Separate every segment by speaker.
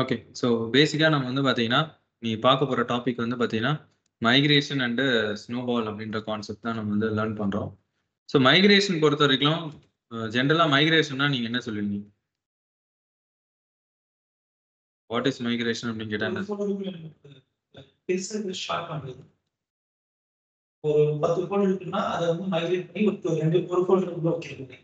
Speaker 1: Okay. So பேசிக்கா நம்ம வந்து பார்த்தீங்கன்னா, நீ பார்க்க போற டாபிக் வந்து பார்த்தீங்கன்னா, மைக்ரேஷன் அண்ட் ஸ்னோபால் அப்படின்ற கான்செப்ட் தான் நம்ம வந்து லேர்ன் பண்றோம். ஸோ மைக்ரேஷன் பொறுத்தவரைக்கும் ஜென்ரலா மைக்ரேஷன்னா நீங்க என்ன சொல்லுவீங்க? வாட் இஸ் மைக்ரேஷன் அப்படின்னு கேட்டா என்ன?
Speaker 2: ஒரு 10 கோடு இருக்குன்னா அதை வந்து மைக்ரேட் பண்ணி ஒரு கோடு வைக்கிறது.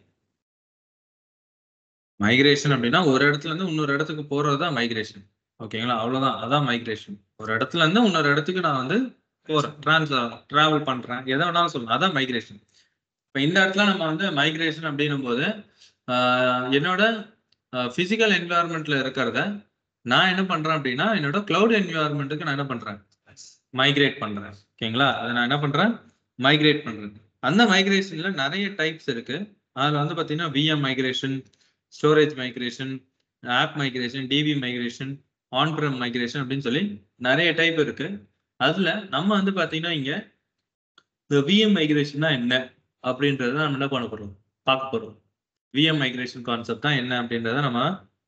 Speaker 1: மைக்ரேஷன் அப்படின்னா ஒரு இடத்துல இருந்து இன்னொரு இடத்துக்கு போறது தான் மைக்ரேஷன். ஓகேங்களா? அவ்வளவுதான். அதான் மைக்ரேஷன். ஒரு இடத்துல இருந்து இன்னொரு இடத்துக்கு நான் வந்து போறேன், டிராவல் பண்றேன், எதை வேணாலும் சொல்லலாம். அதான் மைக்ரேஷன். இப்போ இந்த இடத்துல நம்ம வந்து மைக்ரேஷன் அப்படின்னும் போது என்னோட பிசிக்கல் என்வாயர்மெண்ட்ல இருக்கிறத நான் என்ன பண்றேன் அப்படின்னா, என்னோட கிளவுட் என்வாயர்மெண்ட்டுக்கு நான் என்ன பண்றேன், மைக்ரேட் பண்றேன். ஓகேங்களா? அதை நான் என்ன பண்றேன், மைக்ரேட் பண்றேன். அந்த மைக்ரேஷன்ல நிறைய டைப்ஸ் இருக்கு. அதுல வந்து பாத்தீங்கன்னா VM migration, storage migration, app migration, DB migration, on prem migration அப்படின்னு சொல்லி நிறைய டைப் இருக்கு. அதுல நம்ம வந்து பாத்தீங்கன்னா இங்க இந்த விஎம் மைக்ரேஷன்னா என்ன அப்படின்றத நம்ம என்ன பண்ண போறோம், பார்க்க போறோம். விஎம் மைக்ரேஷன் கான்செப்ட் தான் என்ன அப்படின்றத நம்ம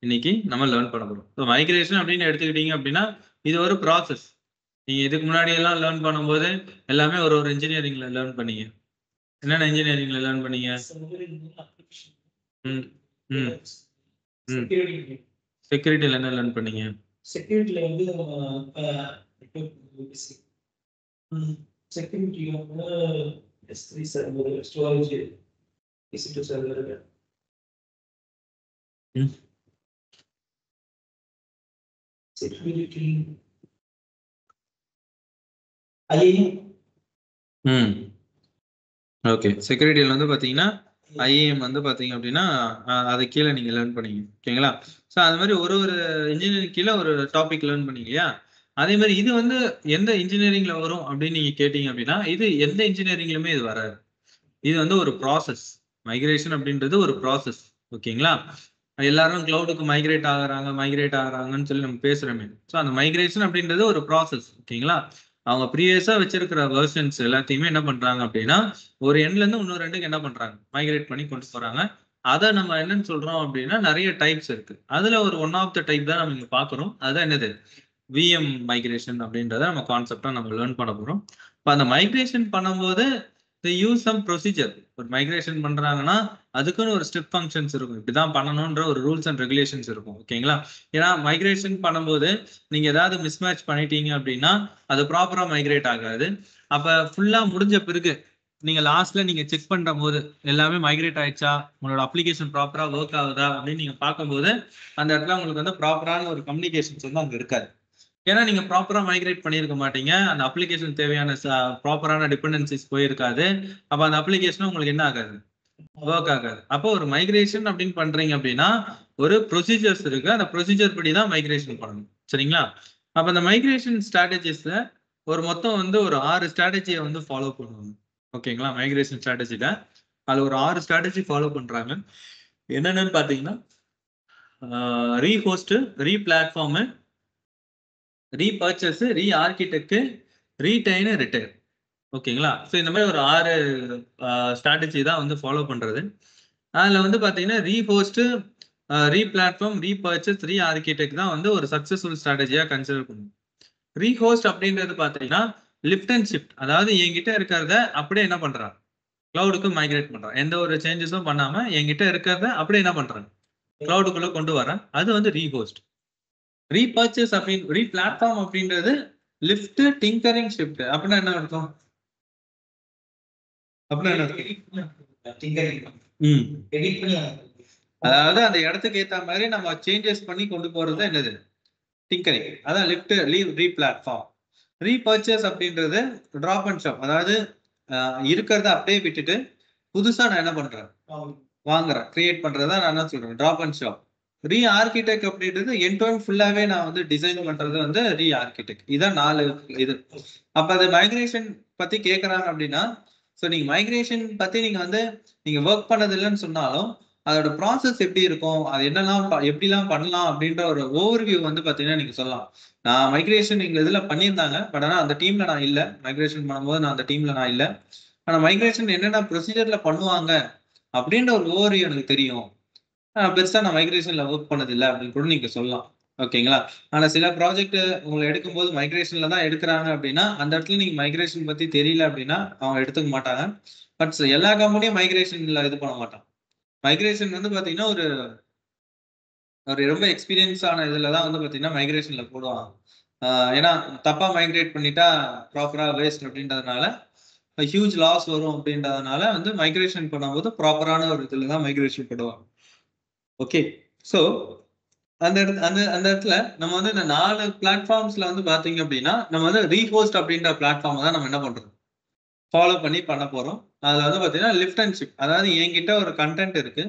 Speaker 1: இன்னைக்கு நம்ம லேர்ன் பண்ண போறோம். ஸோ மைக்ரேஷன் அப்படின்னு எடுத்துக்கிட்டீங்க அப்படின்னா இது ஒரு ப்ராசஸ். நீங்க இதுக்கு முன்னாடி எல்லாம் லேர்ன் பண்ணும்போது எல்லாமே ஒரு இன்ஜினியரிங்ல லேர்ன் பண்ணீங்க. என்னென்ன இன்ஜினியரிங்ல லேர்ன் பண்ணீங்க? செக்யூரிட்டில என்ன லேர்ன் பண்ணீங்க?
Speaker 2: செக்யூரிட்டில வந்து செக்யூரிட்டி வந்து S3 server, storage, EC2 server, security IAM.
Speaker 1: Okay. செக்யூரிட்டில வந்து பாத்தீங்கன்னா ஐஏஎம் வந்து பாத்தீங்க அப்படின்னா அது கீழே நீங்க லேர்ன் பண்ணீங்க. ஓகேங்களா? ஸோ அது மாதிரி ஒரு இன்ஜினியரிங் கீழே ஒரு டாபிக் லேர்ன் பண்ணீங்க இல்லையா? அதே மாதிரி இது வந்து எந்த இன்ஜினியரிங்ல வரும் அப்படின்னு நீங்க கேட்டீங்க அப்படின்னா இது எந்த இன்ஜினியரிங்லுமே இது வராது. இது வந்து ஒரு ப்ராசஸ். மைக்ரேஷன் அப்படின்றது ஒரு ப்ராசஸ். ஓகேங்களா? எல்லாரும் கிளவுடுக்கு மைக்ரேட் ஆகுறாங்கன்னு சொல்லி நம்ம பேசுறோமே. ஸோ அந்த மைக்ரேஷன் அப்படின்றது ஒரு ப்ராசஸ். ஓகேங்களா? அவங்க ப்ரீவியஸா வச்சிருக்கிற வெர்ஷன்ஸ் எல்லாத்தையுமே என்ன பண்றாங்க அப்படின்னா ஒரு எண்ட்ல இருந்து இன்னொரு எண்டுக்கு என்ன பண்றாங்க, மைக்ரேட் பண்ணி கொண்டு போறாங்க. அதை நம்ம என்னன்னு சொல்றோம் அப்படின்னா நிறைய டைப்ஸ் இருக்கு. அதுல ஒரு ஒன் ஆஃப் த டைப் தான் நம்ம இங்க பாக்குறோம். அதுதான் என்னது, விஎம் மைக்ரேஷன் அப்படின்றத நம்ம கான்செப்டா நம்ம லேர்ன் பண்ண போறோம். இப்போ அந்த மைக்ரேஷன் பண்ணும்போது யூஸ் சம் ப்ரொசீஜர். ஒரு மைக்ரேஷன் பண்றாங்கன்னா அதுக்குன்னு ஒரு ஸ்டெப் ஃபங்க்ஷன்ஸ் இருக்கும். இப்படிதான் பண்ணணும்ன்ற ஒரு ரூல்ஸ் அண்ட் ரெகுலேஷன்ஸ் இருக்கும். ஓகேங்களா? ஏன்னா மைக்ரேஷன் பண்ணும்போது நீங்க ஏதாவது மிஸ்மேட்ச் பண்ணிட்டீங்க அப்படின்னா அது ப்ராப்பரா மைக்ரேட் ஆகாது. அப்ப ஃபுல்லா முடிஞ்ச பிறகு நீங்க லாஸ்ட்ல நீங்க செக் பண்ற போது எல்லாமே மைக்ரேட் ஆயிடுச்சா, உங்களோட அப்ளிகேஷன் ப்ராப்பரா ஒர்க் ஆகுதா அப்படின்னு நீங்க பார்க்கும்போது அந்த இடத்துல உங்களுக்கு வந்து ப்ராப்பரான ஒரு கம்யூனிகேஷன்ஸ் வந்து அங்க இருக்காது. ஏன்னா நீங்க ப்ராப்பரா மைக்ரேட் பண்ணியிருக்க மாட்டீங்க. அந்த அப்ளிகேஷன் தேவையான ப்ராப்பரான டிபெண்டன்சிஸ் போயிருக்காது. அப்ப அந்த அப்ளிகேஷன் உங்களுக்கு என்ன ஆகாது, ஒர்க் ஆகாது. அப்போ ஒரு மைக்ரேஷன் அப்படின்னு பண்றீங்க அப்படின்னா ஒரு ப்ரொசீஜர்ஸ் இருக்கு. அந்த ப்ரொசீஜர் படி தான் மைக்ரேஷன் பண்ணணும். சரிங்களா? அப்ப அந்த மைக்ரேஷன் ஸ்ட்ராட்டஜிஸ்ல ஒரு மொத்தம் வந்து ஒரு 6 ஸ்ட்ராட்டஜியை வந்து ஃபாலோ பண்ணுவாங்க. ஓகேங்களா? மைக்ரேஷன் ஸ்ட்ராட்டஜில அது ஒரு 6 ஸ்ட்ராட்டஜி ஃபாலோ பண்றாங்க. என்னென்னு பாத்தீங்கன்னா ரீஹோஸ்ட், ரீபிளாட்ஃபார்ம், ரீபர்ச்சேஸ், ரீஆர்கிடெக்ட், ரீடைன், ரிட்டையர். ஓகேங்களா? ஸோ இந்த மாதிரி ஒரு 6 ஸ்ட்ராட்டஜி தான் வந்து ஃபாலோ பண்றது. அதுல வந்து பாத்தீங்கன்னா ரீஹோஸ்ட், ரீபிளாட்ஃபார்ம், ரீபர்ச்சேஸ், ரீஆர்கிடெக்ட் தான் வந்து ஒரு சக்சஸ்ஃபுல் ஸ்ட்ராட்டஜியா கன்சிடர் பண்ணும். ரீஹோஸ்ட் அப்படின்றது பாத்தீங்கன்னா லிஃப்ட் அண்ட் ஷிஃப்ட். அதாவது என்கிட்ட இருக்கிறத அப்படியே என்ன பண்றான், கிளவுடுக்கு மைக்ரேட் பண்றான். எந்த ஒரு சேஞ்சஸும் பண்ணாம என்கிட்ட இருக்கிறத அப்படியே என்ன பண்றான், கிளவுடுக்குள்ள கொண்டு வரேன். அது வந்து ரீஹோஸ்ட். ரீபர்ச்சேஸ் அப்படின்னு ரீபிளாட்ஃபார்ம் அப்படின்றது லிஃப்ட், டிங்கரிங், ஷிஃப்ட். அப்படின்னா என்ன அர்த்தம்? அதாவது அந்த இடத்துக்கு ஏத்த மாதிரி நம்ம சேஞ்சஸ் பண்ணி கொண்டு போறது என்னது, டிங்கரிங். அதான் லிஃப்ட், ரீபிளாட்ஃபார்ம். ரீபர்ச்சேஸ் அப்படின்றது டிராப் அண்ட் ஷாப். அதாவது இருக்கிறத அப்படியே விட்டுட்டு புதுசா நான் என்ன பண்றேன், வாங்குறேன், கிரியேட் பண்றதா நான் என்ன சொல்றேன், drop and shop. Re architect அப்படின்றது எண்ட் டு எண்ட் ஃபுல்லாவே நான் வந்து டிசைன் பண்றது வந்து ரீ ஆர்கிடெக்ட். இதான் 4 இது. அப்ப அது மைக்ரேஷன் பத்தி கேக்குறாங்க அப்படின்னா, ஸோ நீங்க மைக்ரேஷன் பத்தி நீங்க வந்து நீங்க ஒர்க் பண்ணது இல்லைன்னு சொன்னாலும் அதோட ப்ராசஸ் எப்படி இருக்கும், அது என்னெல்லாம் எப்படிலாம் பண்ணலாம் அப்படின்ற ஒரு ஓவர்வியூ வந்து பாத்தீங்கன்னா நீங்க சொல்லலாம். நான் மைக்ரேஷன் எங்க இதுல பண்ணியிருந்தாங்க, பட் ஆனா அந்த டீம்ல நான் இல்லை. மைக்ரேஷன் பண்ணும்போது நான் அந்த டீம்ல நான் இல்லை. ஆனா மைக்ரேஷன் என்னென்ன ப்ரொசீஜர்ல பண்ணுவாங்க அப்படின்ற ஒரு ஓவர்வியூ எனக்கு தெரியும். பெருசா நான் மைக்ரேஷன்ல ஒர்க் பண்ணது இல்லை அப்படின்னு கூட நீங்க சொல்லலாம். ஓகேங்களா? ஆனா சில ப்ராஜெக்ட் உங்கள எடுக்கும்போது மைக்ரேஷன்ல தான் எடுக்குறாங்க அப்படின்னா, அந்த இடத்துல நீங்க மைக்ரேஷன் பத்தி தெரியல அப்படின்னா, அவங்க எடுத்துக்க மாட்டாங்க. பட் எல்லா கம்பெனியும் மைக்ரேஷன்ல இது பண்ண மாட்டாங்க. மைக்ரேஷன் வந்து பார்த்தீங்கன்னா, ஒரு ஒரு ரொம்ப எக்ஸ்பீரியன்ஸ் ஆன இதுல தான் வந்து பார்த்தீங்கன்னா, மைக்ரேஷன்ல போடுவாங்க. ஆ ஏன்னா தப்பா மைக்ரேட் பண்ணிட்டா ப்ராப்பரா வேஸ்ட் அப்படின்றதுனால, ஹியூஜ் லாஸ் வரும் அப்படின்றதுனால வந்து மைக்ரேஷன் பண்ணும்போது ப்ராப்பரான ஒரு இதுல தான் மைக்ரேஷன் பண்ணுவாங்க. ஓகே. ஸோ அந்த இடத்துல நம்ம வந்து இந்த 4 பிளாட்ஃபார்ம்ஸ்ல வந்து பார்த்தீங்க அப்படின்னா, நம்ம வந்து ரீஹோஸ்ட் அப்படின்ற பிளாட்ஃபார்ம தான் நம்ம என்ன பண்றோம்? ஃபாலோ பண்ணி பண்ண போறோம். அதுல வந்து பார்த்தீங்கன்னா, லிஃப்ட் அண்ட் ஷிஃப்ட். அதாவது என்கிட்ட ஒரு கன்டென்ட் இருக்கு.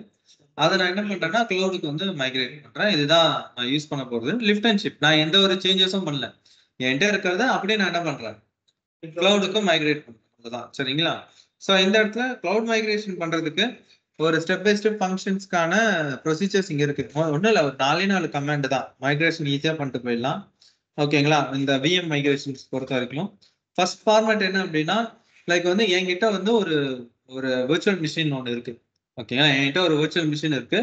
Speaker 1: அத நான் என்ன பண்றேன்னா, கிளவுடுக்கு வந்து மைக்ரேட் பண்றேன். இதுதான் நான் யூஸ் பண்ண போறது. Lift and shift. நான் எந்த ஒரு சேஞ்சஸும் பண்ணல. என்ட்ட இருக்கிறத அப்படியே நான் என்ன பண்றேன்? கிளவுடுக்கு மைக்ரேட் பண்றேன். அவ்வளவுதான். சரிங்களா? ஸோ இந்த இடத்துல கிளவுட் மைக்ரேஷன் பண்றதுக்கு ஒரு ஸ்டெப் பை ஸ்டெப் ஃபங்ஷன்ஸ்க்கான ப்ரொசீஜர்ஸ் இங்க இருக்கு. ஒண்ணும் இல்ல. ஒரு 4 கமாண்ட் தான். மைக்ரேஷன் ஈஸியா பண்ணிட்டு போயிடலாம். ஓகேங்களா? இந்த விஎம் மைக்ரேஷன்ஸ் பொறுத்த வரைக்கும். ஃபர்ஸ்ட் ஃபார்மேட் என்ன அப்படின்னா, லைக் வந்து என்கிட்ட வந்து ஒரு ஒரு விர்ச்சுவல் மிஷின் ஒண்ணு இருக்கு. ஓகேங்களா? என்கிட்ட ஒரு விர்ச்சுவல் மிஷின் இருக்கு.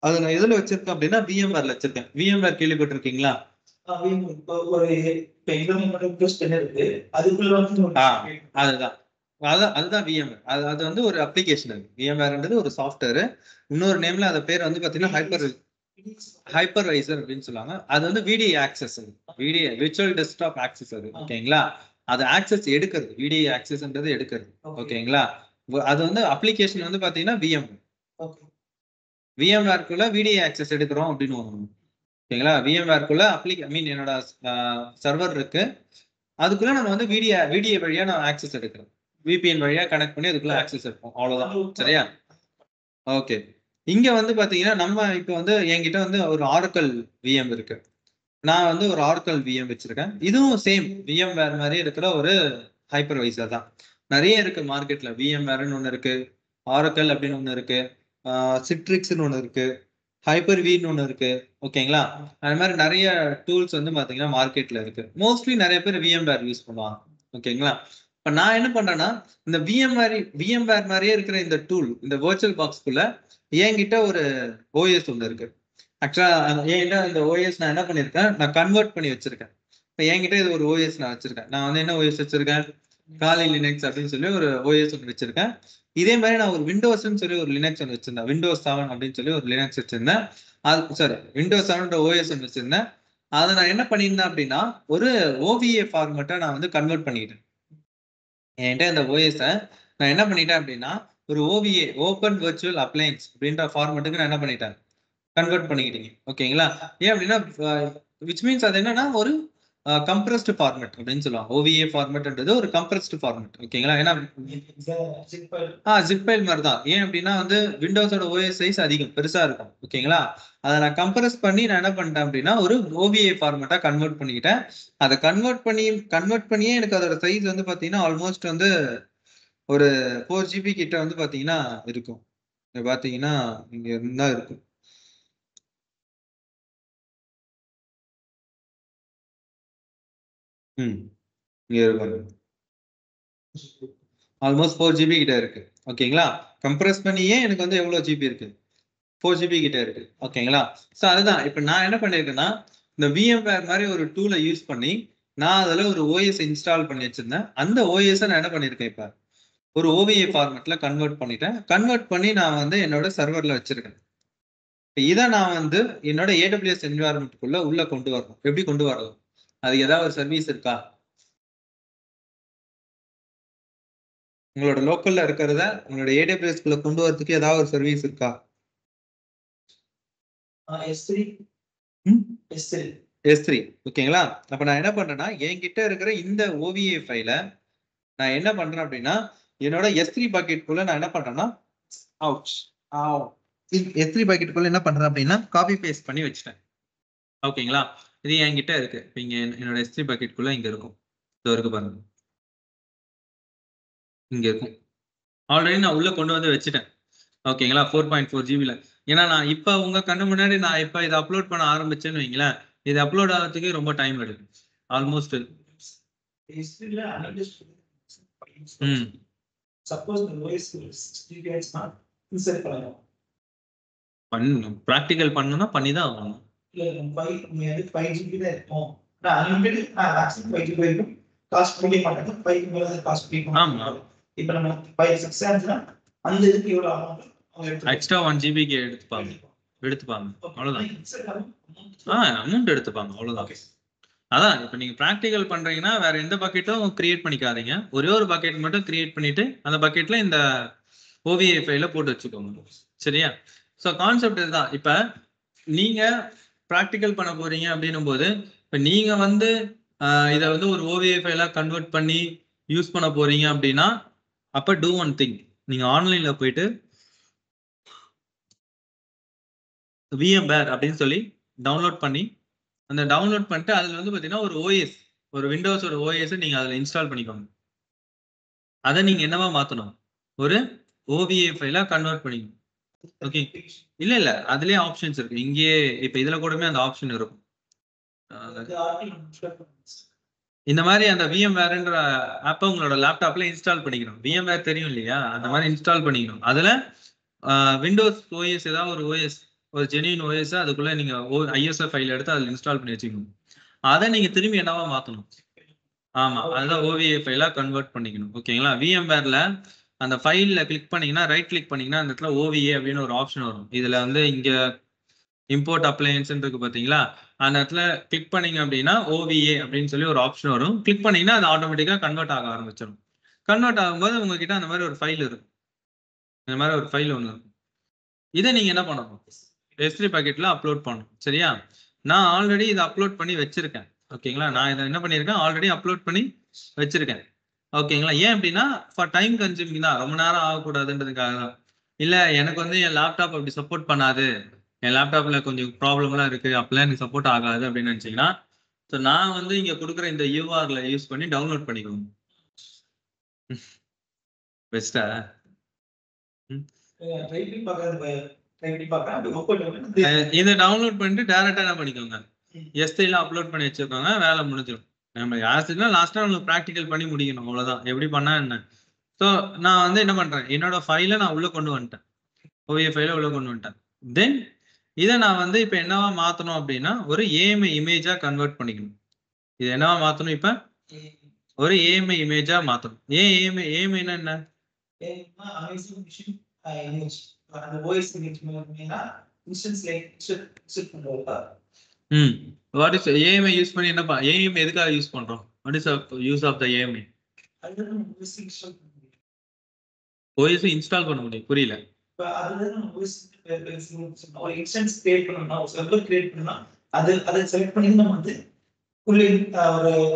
Speaker 1: அத நான் எதுல வச்சிருக்கேன் அப்படின்னா, VMwareல வச்சிருக்கேன். VMware கேள்விப்பட்டிருக்கீங்களா?
Speaker 2: ஒரு இப்ப எக்ஸாம்பிள் யூஸ் பண்ணிருக்கு அதுக்குள்ள வந்து
Speaker 1: அதுதான். அதுதான் VMware. அது வந்து ஒரு அப்ளிகேஷன் அது. VMwareன்றது ஒரு சாஃப்ட்வேர். இன்னொரு நேம்ல அது பேர் வந்து பார்த்தீங்கன்னா, ஹைப்பர்வைசர் அப்படின்னு சொல்லுவாங்க. அது வந்து VDA ஆக்சஸ் அது. VDA விர்ச்சுவல் டெஸ்க்டாப் ஆக்சஸ் அது. ஓகேங்களா? அது ஆக்சஸ் எடுக்கிறது. VDA ஆக்சஸ்ன்றது எடுக்கிறது. ஓகேங்களா? அது வந்து அப்ளிகேஷன் வந்து பார்த்தீங்கன்னா, VMwareக்குள்ள VDA ஆக்சஸ் எடுக்கிறோம் அப்படின்னு ஒண்ணு. ஓகேங்களா? VMwareக்குள்ள ஐ மீன் என்னோட சர்வர் இருக்கு. அதுக்குள்ள நம்ம வந்து VDA வழியா நான் ஆக்சஸ் எடுக்கிறேன். VPN வழியா கனெக்ட் பண்ணி அதுக்குள்ள ஆக்சஸ் எடுப்போம். அவ்வளவுதான். சரியா? ஓகே. இங்க வந்து பாத்தீங்கன்னா, நம்ம இப்ப வந்து என்கிட்ட வந்து ஒரு Oracle VM இருக்கு. நான் வந்து ஒரு Oracle VM வச்சிருக்கேன். இதுவும் சேம் VMware மாரியே இருக்கிற ஒரு ஹைப்பர்வைசர் தான். நெறைய இருக்கு மார்க்கெட்ல. VMwareன்னு ஒண்ணு இருக்கு. Oracle அப்படின்னு ஒண்ணு இருக்கு. Citrixன்னு ஒண்ணு இருக்கு. ஹைப்பர்-Vன்னு ஒண்ணு இருக்கு. ஓகேங்களா? அது மாரி நெறைய டூல்ஸ் வந்து பாத்தீங்கன்னா, மார்க்கெட்ல இருக்கு. மோஸ்ட்லி நெறைய பேர் VMware யூஸ் பண்ணுவாங்க. ஓகேங்களா? இப்ப நான் என்ன பண்றேன்னா, இந்த VMware மாரியே இருக்கிற இந்த டூல், இந்த விர்ச்சுவல் பாக்ஸ்க்குள்ள என்கிட்ட ஒரு OS ஒண்ணு இருக்கு. ஆக்சுவலா என்கிட்ட இந்த OS நான் என்ன பண்ணியிருக்கேன், நான் கன்வெர்ட் பண்ணி வச்சிருக்கேன். இப்ப என்கிட்ட இது ஒரு OS நான் வச்சிருக்கேன். நான் வந்து என்ன OS வச்சிருக்கேன்? காலி லினக்ஸ் அப்படின்னு சொல்லி ஒரு OS ஒண்ணு வச்சிருக்கேன். இதே மாரி நான் ஒரு விண்டோஸ்ன்னு சொல்லி ஒரு லினக்ஸ் ஒண்ணு வச்சிருந்தேன். விண்டோஸ் 7 அப்படின்னு சொல்லி ஒரு லினக்ஸ் வச்சிருந்தேன். சாரி விண்டோஸ் 7 OS ஒண்ணு வச்சிருந்தேன். அத நான் என்ன பண்ணியிருந்தேன் அப்படின்னா, ஒரு OVA ஃபார்மேட்டா நான் வந்து கன்வெர்ட் பண்ணிக்கிட்டேன். என்கிட்ட இந்த OS நான் என்ன பண்ணிட்டேன் அப்படின்னா, ஒரு OVA ஓப்பன் விர்ச்சுவல் அப்ளையன்ஸ் அப்படின்ற ஃபார்மேட்டுக்கு நான் என்ன பண்ணிட்டேன், கன்வெர்ட் பண்ணிக்கிட்டீங்க. ஓகேங்களா? ஏன் அப்படின்னா, விச் மீன்ஸ் அது என்னன்னா ஒரு கம்ப்ரஸ்டு ஃபார்மேட் அப்படின்னு சொல்லுவாங்க. OVA ஃபார்மேட்ன்றது ஒரு கம்ப்ரஸ்டு ஃபார்மேட். ஓகேங்களா? ஏன்னா ஜிப் ஃபைல் மாரி தான். ஏன் அப்படின்னா வந்து விண்டோஸோட OS சைஸ் அதிகம். பெருசா இருக்கும். ஓகேங்களா? அத நான் கம்ப்ரஸ் பண்ணி நான் என்ன பண்ணிட்டேன் அப்படின்னா, ஒரு OVA ஃபார்மேட்டா கன்வெர்ட் பண்ணிக்கிட்டேன். அத கன்வெர்ட் பண்ணியே எனக்கு அதோட சைஸ் வந்து பார்த்தீங்கன்னா, ஆல்மோஸ்ட் வந்து ஒரு 4 ஜிபி கிட்ட வந்து பார்த்தீங்கன்னா இருக்கும். இங்க பார்த்தீங்கன்னா, இங்க இருந்தா இருக்கும். ம். இங்க இருக்கும். ஆல்மோஸ்ட் 4 ஜிபி கிட்ட இருக்கு. ஓகேங்களா? கம்ப்ரஸ் பண்ணியே எனக்கு வந்து எவ்வளோ ஜிபி இருக்கு? 4 ஜிபி கிட்ட இருக்கு. ஓகேங்களா? ஸோ அதுதான். இப்ப நான் என்ன பண்ணியிருக்கேன்னா, இந்த VMware மாரி ஒரு டூல யூஸ் பண்ணி, நான் அதுல ஒரு OS இன்ஸ்டால் பண்ணி வச்சிருந்தேன். அந்த OS நான் என்ன பண்ணியிருக்கேன் இப்ப, ஒரு OVA ஃபார்மேட்ல கன்வெர்ட் பண்ணிட்டேன். கன்வெர்ட் பண்ணி நான் வந்து என்னோட சர்வர்ல வச்சிருக்கேன். இப்ப இத நான் வந்து என்னோட AWS என்வைரன்மென்ட்க்குள்ள உள்ள கொண்டு வரணும். எப்படி கொண்டு வரலாம்? அதுக்கு ஏதாவது ஒரு சர்வீஸ் இருக்கா? உங்களோட லோக்கல்ல இருக்கிறத உங்களோட AWSக்குள்ள கொண்டு வரதுக்கு ஏதாவது ஒரு சர்வீஸ் இருக்கா?
Speaker 2: S3
Speaker 1: ம்.
Speaker 2: S3
Speaker 1: S3 ஓகேங்களா? அப்ப நான் என்ன பண்றேன்னா, என்கிட்ட இருக்கிற இந்த OVA ஃபைல நான் என்ன பண்றேன் அப்படின்னா, என்னோட S3 பக்கெட்குள்ள நான் என்ன பண்றேன்னா, அவுச்! ஆவ்! S3 பக்கெட்குள்ள என்ன பண்றேன் அப்படின்னா, காப்பி பேஸ்ட் பண்ணி வச்சுட்டேன். ஓகேங்களா? இது என்கிட்ட இருக்கு. இப்ப இங்க என்னோட S3 பக்கெட்குள்ள இங்க இருக்கும். இதோ இருக்கு பாருங்க. இங்க இருக்கும். ஆல்ரெடி நான் உள்ள கொண்டு வந்து வச்சுட்டேன். ஓகேங்களா? 4.4 ஜிபில. ஏன்னா நான் இப்ப உங்க கண்ணு முன்னாடி நான் இப்ப இத அப்லோட் பண்ண ஆரம்பிச்சேன்னு வைங்களேன், இது அப்லோட் ஆகுறதுக்கு ரொம்ப டைம் எடுக்கும். ஆல்மோஸ்ட்
Speaker 2: S3ல
Speaker 1: ம்.
Speaker 2: சப்போஸ் இந்த OS 60 GB இன்சர்ட் பண்ணணும்.
Speaker 1: ப்ராக்டிக்கல் பண்ணணும்னா பண்ணி தான் ஆகணும்.
Speaker 2: இல்ல 5 GB தான் இருக்கும். நான் அன்லிமிட்டெட் மேக்ஸிமம் 5 GB வரைக்கும் காஸ்ட் பே பண்ணது 5 மேல காஸ்ட் பே
Speaker 1: ஆமா.
Speaker 2: பண்ணலாம். இப்போ நம்ம 5 6 ஆச்சுன்னா அந்த இதுக்கு எவ்வளவு அமௌண்ட் அவங்க எடுத்துப்பாங்க.
Speaker 1: எக்ஸ்ட்ரா 1 ஜிபிக்கு எடுத்துப்பாங்க அவ்வளவுதான். அமௌண்ட் எடுத்துப்பாங்க அவ்வளவுதான். அதான் இப்போ நீங்க ப்ராக்டிக்கல் பண்றீங்கன்னா வேற எந்த பக்கெட்டும் கிரியேட் பண்ணிக்காதீங்க. ஒரே ஒரு பக்கெட் மட்டும் கிரியேட் பண்ணிட்டு அந்த பக்கெட்ல இந்த OVA ஃபைல போட்டு வச்சுக்கோங்க. சரியா? ஸோ கான்செப்ட் இதுதான். இப்ப நீங்க ப்ராக்டிக்கல் பண்ண போறீங்க அப்படின்னும் போது இப்ப நீங்க வந்து இதை வந்து ஒரு OVA ஃபைலா கன்வெர்ட் பண்ணி யூஸ் பண்ண போறீங்க அப்படின்னா அப்ப டூ ஒன் திங், நீங்க ஆன்லைன்ல போயிட்டு VMware அப்படின்னு சொல்லி டவுன்லோட் பண்ணி அந்த டவுன்லோட் பண்ணிட்டு அதுல வந்து பாத்தீங்கன்னா ஒரு ஓஎஸ், ஒரு விண்டோஸோட ஓஎஸ் நீங்க அதுல இன்ஸ்டால் பண்ணிக்கோங்க. அதை நீங்க என்னவா மாத்தணும், ஒரு OVA ஃபைலா கன்வெர்ட் பண்ணிக்கணும். ஓகே, இல்ல அதுலயே ஆப்ஷன்ஸ் இருக்கு. இங்கேயே இப்ப இதுல கூடமே அந்த ஆப்ஷன் இருக்கும். இந்த மாதிரி அந்த VMwareன்ற ஆப்பை உங்களோட லேப்டாப்ல இன்ஸ்டால் பண்ணிக்கணும். VMware தெரியும் இல்லையா, அந்த மாதிரி இன்ஸ்டால் பண்ணிக்கணும். அதுல விண்டோஸ் ஓஎஸ் ஏதாவது ஒரு ஓஎஸ், ஒரு ஜெனியூன் ஓஎஸ் அதுக்குள்ள நீங்க ISO ஃபைல் எடுத்து அதுல இன்ஸ்டால் பண்ணி வச்சுக்கணும். அதை நீங்க திரும்பி என்னவா மாத்தணும். ஆமா, அதுதான் OVA ஃபைலா கன்வெர்ட் பண்ணிக்கணும். ஓகேங்களா? VMwareல அந்த ஃபைல்ல கிளிக் பண்ணீங்கன்னா, ரைட் கிளிக் பண்ணீங்கன்னா அந்த இடத்துல OVA அப்படின்னு ஒரு ஆப்ஷன் வரும். இதுல வந்து இங்க இம்போர்ட் அப்ளையன்ஸ் இருக்கு பாத்தீங்களா, அந்த இடத்துல கிளிக் பண்ணீங்க அப்படின்னா OVA அப்படின்னு சொல்லி ஒரு ஆப்ஷன் வரும். கிளிக் பண்ணீங்கன்னா அது ஆட்டோமேட்டிக்கா கன்வெர்ட் ஆக ஆரம்பிச்சிடும். கன்வெர்ட் ஆகும்போது உங்ககிட்ட அந்த மாதிரி ஒரு ஃபைல் இருக்கும். இந்த மாதிரி ஒரு ஃபைல் ஒன்று இருக்கும். இதை நீங்க என்ன பண்ணணும், S3 பாக்கெட்ல அப்லோட் பண்ணணும். சரியா? நான் ஆல்ரெடி இதை அப்லோட் பண்ணி வச்சிருக்கேன். ஓகேங்களா? நான் இதை என்ன பண்ணிருக்கேன், ஆல்ரெடி அப்லோட் பண்ணி வச்சிருக்கேன். ஓகேங்களா? ஏன் அப்படின்னா ஃபார் டைம் கன்சியூமிங் தான், ரொம்ப நேரம் ஆகக்கூடாதுன்றதுக்காக தான். இல்ல எனக்கு வந்து என் லேப்டாப் அப்படி சப்போர்ட் பண்ணாது, என் லேப்டாப்ல கொஞ்சம் ப்ராப்ளம்லாம் இருக்கு, அப்பெல்லாம் எனக்கு சப்போர்ட் ஆகாது அப்படின்னு நினைச்சீங்கன்னா, ஸோ நான் வந்து இங்க கொடுக்குற இந்த URL யூஸ் பண்ணி டவுன்லோட் பண்ணிக்கோங்க. பெஸ்டா? இதை டவுன்லோட் பண்ணிட்டு டைரக்டா என்ன பண்ணிக்கோங்க, S3ல அப்லோட் பண்ணி வச்சிருக்கோங்க, வேலை முடிஞ்சிடும். நம்ம யாருன்னா லாஸ்டா உங்களுக்கு ப்ராக்டிக்கல் பண்ணி முடிக்கணும், அவ்வளவுதான். எப்படி பண்ணா என்ன. ஸோ நான் வந்து என்ன பண்றேன், என்னோட ஃபைலை நான் உள்ள கொண்டு வந்துட்டேன், OVA ஃபைலை உள்ள கொண்டு வந்துட்டேன். தென் இதை நான் வந்து இப்ப என்னவா மாத்தணும் அப்படின்னா ஒரு AMI இமேஜா கன்வெர்ட் பண்ணிக்கணும். இது என்னவா மாத்தணும், இப்ப ஒரு AMI இமேஜா மாத்தணும். ஏன் AMI என்ன? வாட் இஸ் AMI யூஸ் பண்ணி என்ன AMI எதுக்காக யூஸ் பண்றோம்? What is use of the AMI? OS install பண்ண முடியும். புரியல.
Speaker 2: ஒரு இன்ஸ்டன்ஸ் கிரியேட் பண்ணனும்னா, ஒரு சர்வர் கிரியேட் பண்ணனும்னா அதை செலக்ட் பண்ணி நம்ம வந்து ஒரு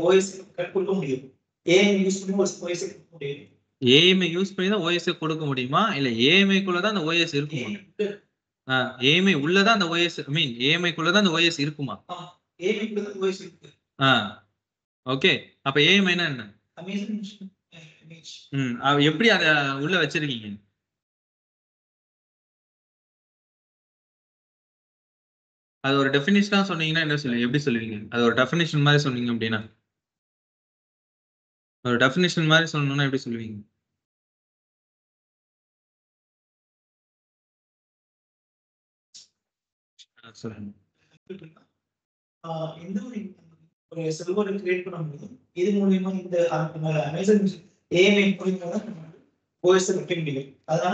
Speaker 2: OS கொடுக்க முடியும். AMI யூஸ் பண்ணி ஒரு OS கொடுக்க முடியும்.
Speaker 1: AMI யூஸ் பண்ணி தான் OS கொடுக்க முடியுமா, இல்ல AMI குள்ள தான் அந்த OS இருக்குமா? AMI உள்ள தான் அந்த OS, ஐ மீன் AMI குள்ள தான் அந்த OS இருக்குமா?
Speaker 2: AMI குள்ள தான் OS இருக்கு.
Speaker 1: ஓகே, அப்ப AMI என்ன? எப்படி அத உள்ள வச்சிருக்கீங்க? அது ஒரு டெஃபினிஷனா சொன்னீங்கன்னா என்ன சொல்லுவீங்க, எப்படி சொல்லுவீங்க? அது ஒரு டெஃபினிஷன் மாதிரி சொன்னீங்க அப்படின்னா, ஒரு டெஃபினிஷன் மாதிரி சொல்லணும்னா எப்படி சொல்லுவீங்க? சொல்லுங்க.
Speaker 2: இந்த ஒரு சர்வர் கிரியேட் பண்ண முடியும். இது மூலமா இந்த அமேசான் AMI மூலமா தான் OS வைக்க முடியும். அதனால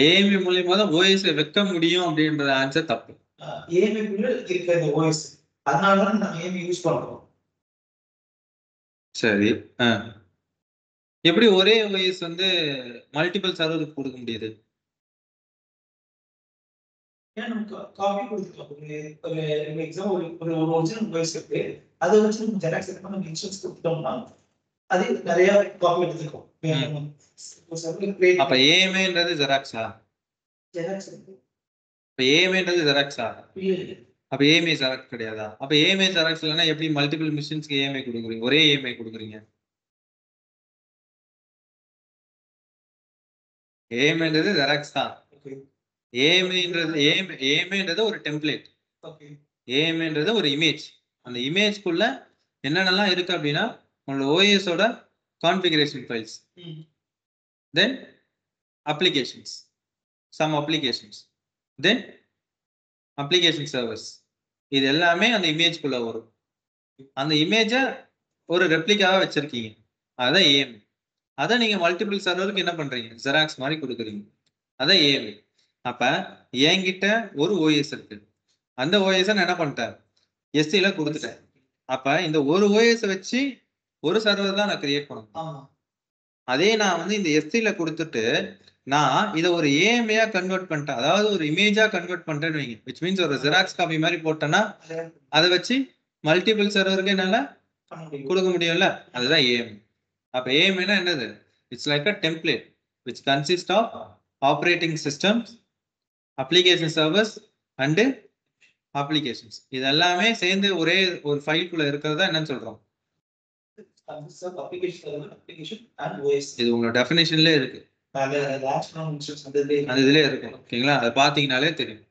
Speaker 1: AMI மூலமா தான் OS வைக்க முடியும் அப்படின்ற ஆன்சர் தப்பு.
Speaker 2: AMI குள்ள இருக்கிற இந்த OS, அதனால தான் நம்ம AMI யூஸ் பண்றோம்.
Speaker 1: சரி, எப்படி ஒரே OS வந்து மல்டிபிள் சர்வருக்கு கொடுக்க முடியுது?
Speaker 2: ஏன்னா நமக்கு காப்பி கொடுத்துக்கலாம். ஒரு எக்ஸாம்பிள் ஒரு ஒரிஜினல் OS இருக்கு, அதை வச்சு நம்ம ஜெராக்ஸ் எடுத்து நம்ம இன்ஸ்டன்ஸ் கொடுத்தோம்னா அது நிறைய காப்பி எடுத்துக்கும்.
Speaker 1: அப்ப AMIன்றது ஜெராக்ஸா?
Speaker 2: ஜெராக்ஸ்
Speaker 1: அப்ப AMIன்றது ஜெராக்ஸா? அப்ப AMI ஜெராக்ஸ் கிடையாதா? அப்ப AMI ஜெராக்ஸ் இல்லைன்னா எப்படி மல்டிபிள் மிஷின்ஸ்க்கு AMI கொடுக்குறீங்க, ஒரே AMI கொடுக்குறீங்க? AMIன்றது ஜெராக்ஸ் தான். AMIன்றது ஒரு டெம்ப்ளேட். AMIன்றது ஒரு இமேஜ். அந்த இமேஜ்க்குள்ள என்னென்னலாம் இருக்கு அப்படின்னா உங்களோட OSோட configuration files, then applications, some applications, then application servers. இது எல்லாமே அந்த இமேஜ்க்குள்ள வரும். அந்த இமேஜை ஒரு ரெப்ளிகாவா வச்சிருக்கீங்க, அதான் ஏஎம். அதை நீங்க மல்டிபிள் சர்வருக்கு என்ன பண்றீங்க, ஜெராக்ஸ் மாதிரி கொடுக்குறீங்க, அதான் ஏஎம். அப்ப என்கிட்ட ஒரு ஓஎஸ் இருக்கு, அந்த ஓஎஸ் நான் என்ன பண்ணிட்டேன், எஸ்டில கொடுத்துட்டேன். அப்ப இந்த ஒரு ஓஎஸ் வச்சு ஒரு சர்வர் தான் நான் கிரியேட் பண்ணணும். அதே நான் வந்து இந்த எஸ்டில கொடுத்துட்டு நான் இதை ஒரு ஏஎம்ஏயா கன்வெர்ட் பண்ணிட்டேன், அதாவது ஒரு இமேஜா கன்வெர்ட் பண்ணிட்டேன்னு வைங்க, விச் மீன்ஸ் ஒரு ஜெராக்ஸ் காப்பி மாதிரி போட்டேன்னா அதை வச்சு மல்டிபிள் சர்வருக்கு என்னால கொடுக்க முடியும்ல, அதுதான் ஏஎம். அப்ப ஏஎம் என்னது, it's like a template which consists of operating systems, application servers and applications. இது எல்லாமே சேர்ந்து ஒரே ஒரு ஃபைல்குள்ள இருக்கிறதா என்னன்னு சொல்றோம், இது உங்களோட டெஃபினிஷன்லயே இருக்கு, அது இதுலயே இருக்கு. ஓகேங்களா, அதை பாத்தீங்கன்னாலே தெரியும்.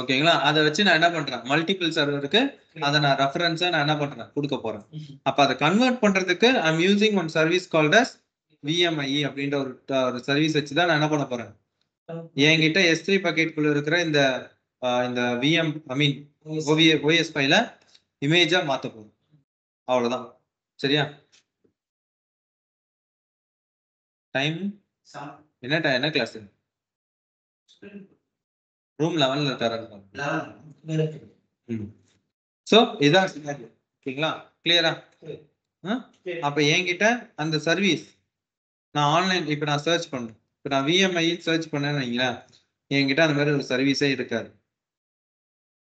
Speaker 1: ஓகேங்களா, அதை வச்சு நான் என்ன பண்றேன், மல்டிபிள் சர்வருக்கு அதை நான் ரெஃபரன்ஸா நான் என்ன பண்றேன், கொடுக்க போறேன். அப்ப அதை கன்வெர்ட் பண்றதுக்கு I'm using one service called as VMI அப்படின்ற ஒரு சர்வீஸ் வச்சு தான் நான் என்ன பண்ண போறேன், என்கிட்ட S3 பக்கெட்குள்ள இருக்கிற இந்த இந்த விஎம் ஐ மீன் ஓஎஸ் ஃபைல இமேஜா மாத்த போறோம். அவ்வளவுதான். சரியா? டைம் என்ன கிளாஸ், ரூம் 11ல தரேன். சோ இதான் சினாரியோ. ஓகேங்களா, கிளியரா? அப்ப என்கிட்ட அந்த சர்வீஸ் நான் ஆன்லைன் இப்ப நான் சர்ச் பண்றேன், இப்ப நான் விஎம்ஐ சர்ச் பண்ணேன்னு வைங்களேன், என்கிட்ட அந்த மாதிரி ஒரு சர்வீஸே இருக்காது.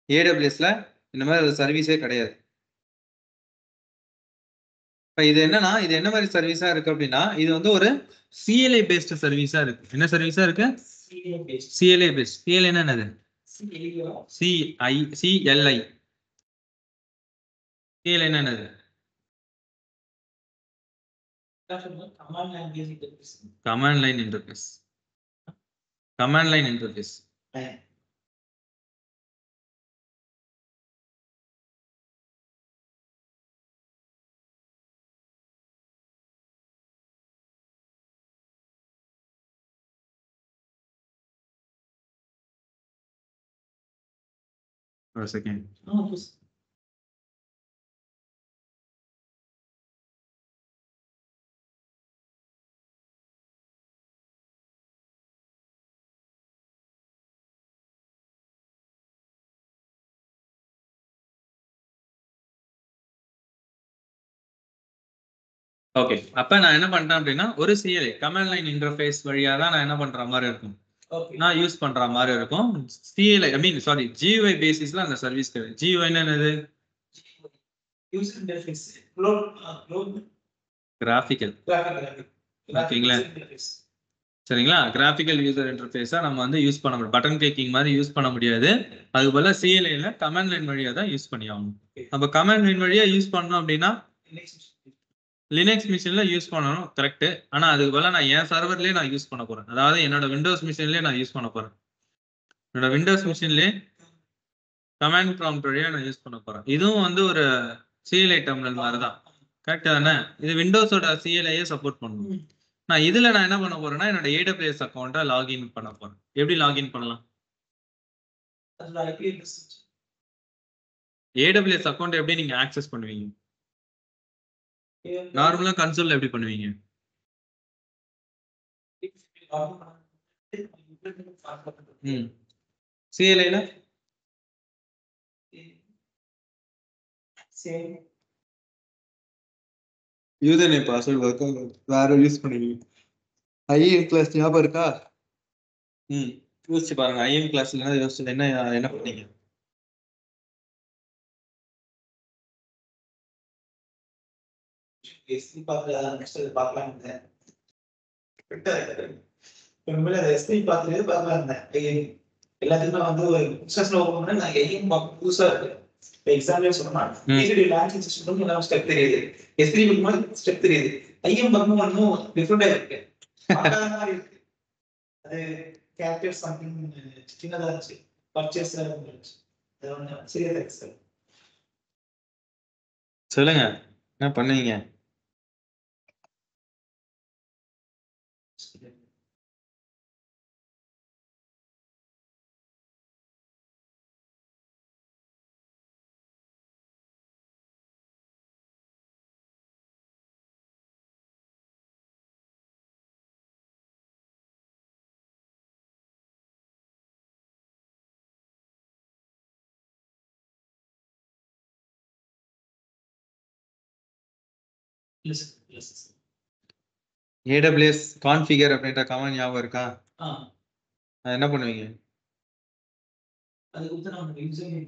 Speaker 1: ஏடபிள்யூஎஸ்ல இந்த மாதிரி ஒரு சர்வீஸே கிடையாது. இப்ப இது என்னன்னா, இது என்ன மாதிரி சர்வீஸா இருக்கு அப்படின்னா, இது வந்து ஒரு சிஎல்ஐ பேஸ்ட் சர்வீஸா இருக்கு. என்ன சர்வீஸா இருக்கு, சிஎல்ஐ பேஸ்ட். சிஎல்ஐ என்னது, சிஎல்ஐ. சிஎல்ஐ என்னது, command line interface. Command line interface. ஒரு செகண்ட். ஓகே, அப்ப நான் என்ன பண்றேன் அப்படின்னா, ஒரு சிஎல்ஐ கமாண்ட் லைன் இன்டர்ஃபேஸ் வழியா தான் நான் என்ன பண்ற மாதிரி இருக்கும், நான் யூஸ் பண்ற மாதிரி இருக்கும். சிஎல்ஐ ஐ மீன் சாரி ஜியூஐ பேசிஸ்ல அந்த சர்வீஸ் கிடையாது. ஜியூஐ என்னது,
Speaker 2: யூசர் இன்டர்ஃபேஸ்,
Speaker 1: கிராஃபிக்கல். ஓகேங்களா, சரிங்களா, கிராஃபிக்கல் யூசர் இன்டர்ஃபேஸா நம்ம வந்து யூஸ் பண்ண முடியும், பட்டன் கிளிக்கிங் மாதிரி யூஸ் பண்ண முடியாது. அது போல சிஎல்ஐல கமாண்ட் லைன் வழியா தான் யூஸ் பண்ணி ஆகணும். அப்ப கமாண்ட் லைன் வழியா யூஸ் பண்ணோம் அப்படின்னா லினக்ஸ் மிஷின்ல யூஸ் பண்ணணும், கரெக்ட். ஆனா அதுக்கு பதிலா நான் என் சர்வர்லயே நான் யூஸ் பண்ண போறேன், அதாவது என்னோட விண்டோஸ் மிஷின்லயே நான் யூஸ் பண்ண போறேன். என்னோட விண்டோஸ் மிஷின்லயே கமாண்ட் ப்ராம்ப்ட் வழியா நான் யூஸ் பண்ண போறேன். இதுவும் வந்து ஒரு சிஎல்ஐ டெர்மினல் மாதிரி தான், கரெக்ட் தானே? இது விண்டோஸோட சிஎல்ஐயே சப்போர்ட் பண்ணும். நான் இதுல நான் என்ன பண்ண போறேன்னா, என்னோட ஏடபிள்யூஎஸ் அக்கௌண்ட்டை லாகின் பண்ண போறேன். எப்படி லாகின் பண்ணலாம், ஏடபிள்யூஎஸ் அக்கௌண்ட் எப்படி நீங்க ஆக்சஸ் பண்ணுவீங்க, நார்மலா கன்சோல்ல எப்படி பண்ணுவீங்க, சிஎல்ஐல யூசர் நேம் பாஸ்வேர்ட் ஒர்க் வேற யூஸ் பண்ணுவீங்க. ஐஎம் கிளாஸ் ஞாபகம் இருக்கா? யோசிச்சு பாருங்க, ஐஎம் கிளாஸ்ல யோசிச்சு என்ன பண்ணீங்க?
Speaker 2: எல்லாத்துக்குமே வந்து ஒரு பிசினஸ்ல ஓபன் பண்ண நான் ஐஎம் புதுசா இருக்கு. எக்ஸாம்பிள் சொன்னா டிஜிட்டல் லாங்குவேஜ் சிஸ்டம் எல்லாம் ஸ்டெப் தெரியுது, S3 பக்கம் ஸ்டெப் தெரியுது, ஐஎம் பக்கம் இன்னும் டிஃபரெண்டா இருக்கு, இருக்கு. அது கேப்சர் சம்திங் சின்னதா இருந்துச்சு, பர்ச்சேஸ் இருந்துச்சு. அது ஒண்ணு சரியா இருக்கு சார்.
Speaker 1: சொல்லுங்க, என்ன பண்ணுவீங்க? AWS கான்ஃபிகர் அப்படின்ற கமாண்ட் ஞாபகம் இருக்கா? அது என்ன பண்ணுவீங்க?
Speaker 2: அது கொடுத்து நம்ம யூசர் நேம்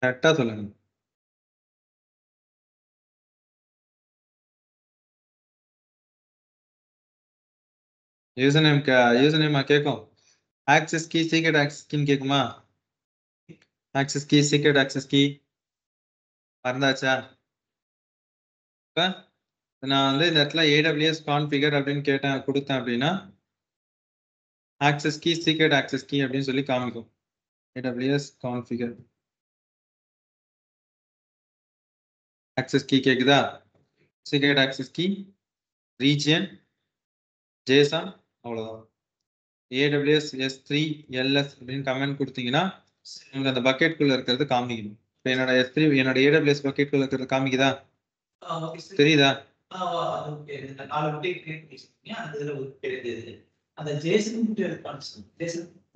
Speaker 1: கரெக்டா சொல்லுங்க. யூசர் நேம் கேட்கும். ஆக்சஸ் கீ சீக்ரெட் ஆக்சஸ் கீன்னு கேட்குமா? Access key secret access key மறந்தாச்சா? நான் வந்து இந்த இடத்துல AWS கான்ஃபிகர் அப்படின்னு கொடுத்தேன் அப்படின்னா access key secret access key அப்படின்னு சொல்லி காமிக்கும். AWS கான்ஃபிகர் ஆக்சஸ் கீ கேக்குதா? Secret access key region JSON அவ்வளவுதான். AWS S3 LS அப்படின்னு கமெண்ட் கொடுத்தீங்கன்னா உங்களுக்கு அந்த பக்கெட் குள்ள இருக்கிறது காமிக்கணும். இப்போ என்னோட S3 என்னோட AWS பக்கெட் குள்ள இருக்கிறது காமிக்குதா? தெரியுதா?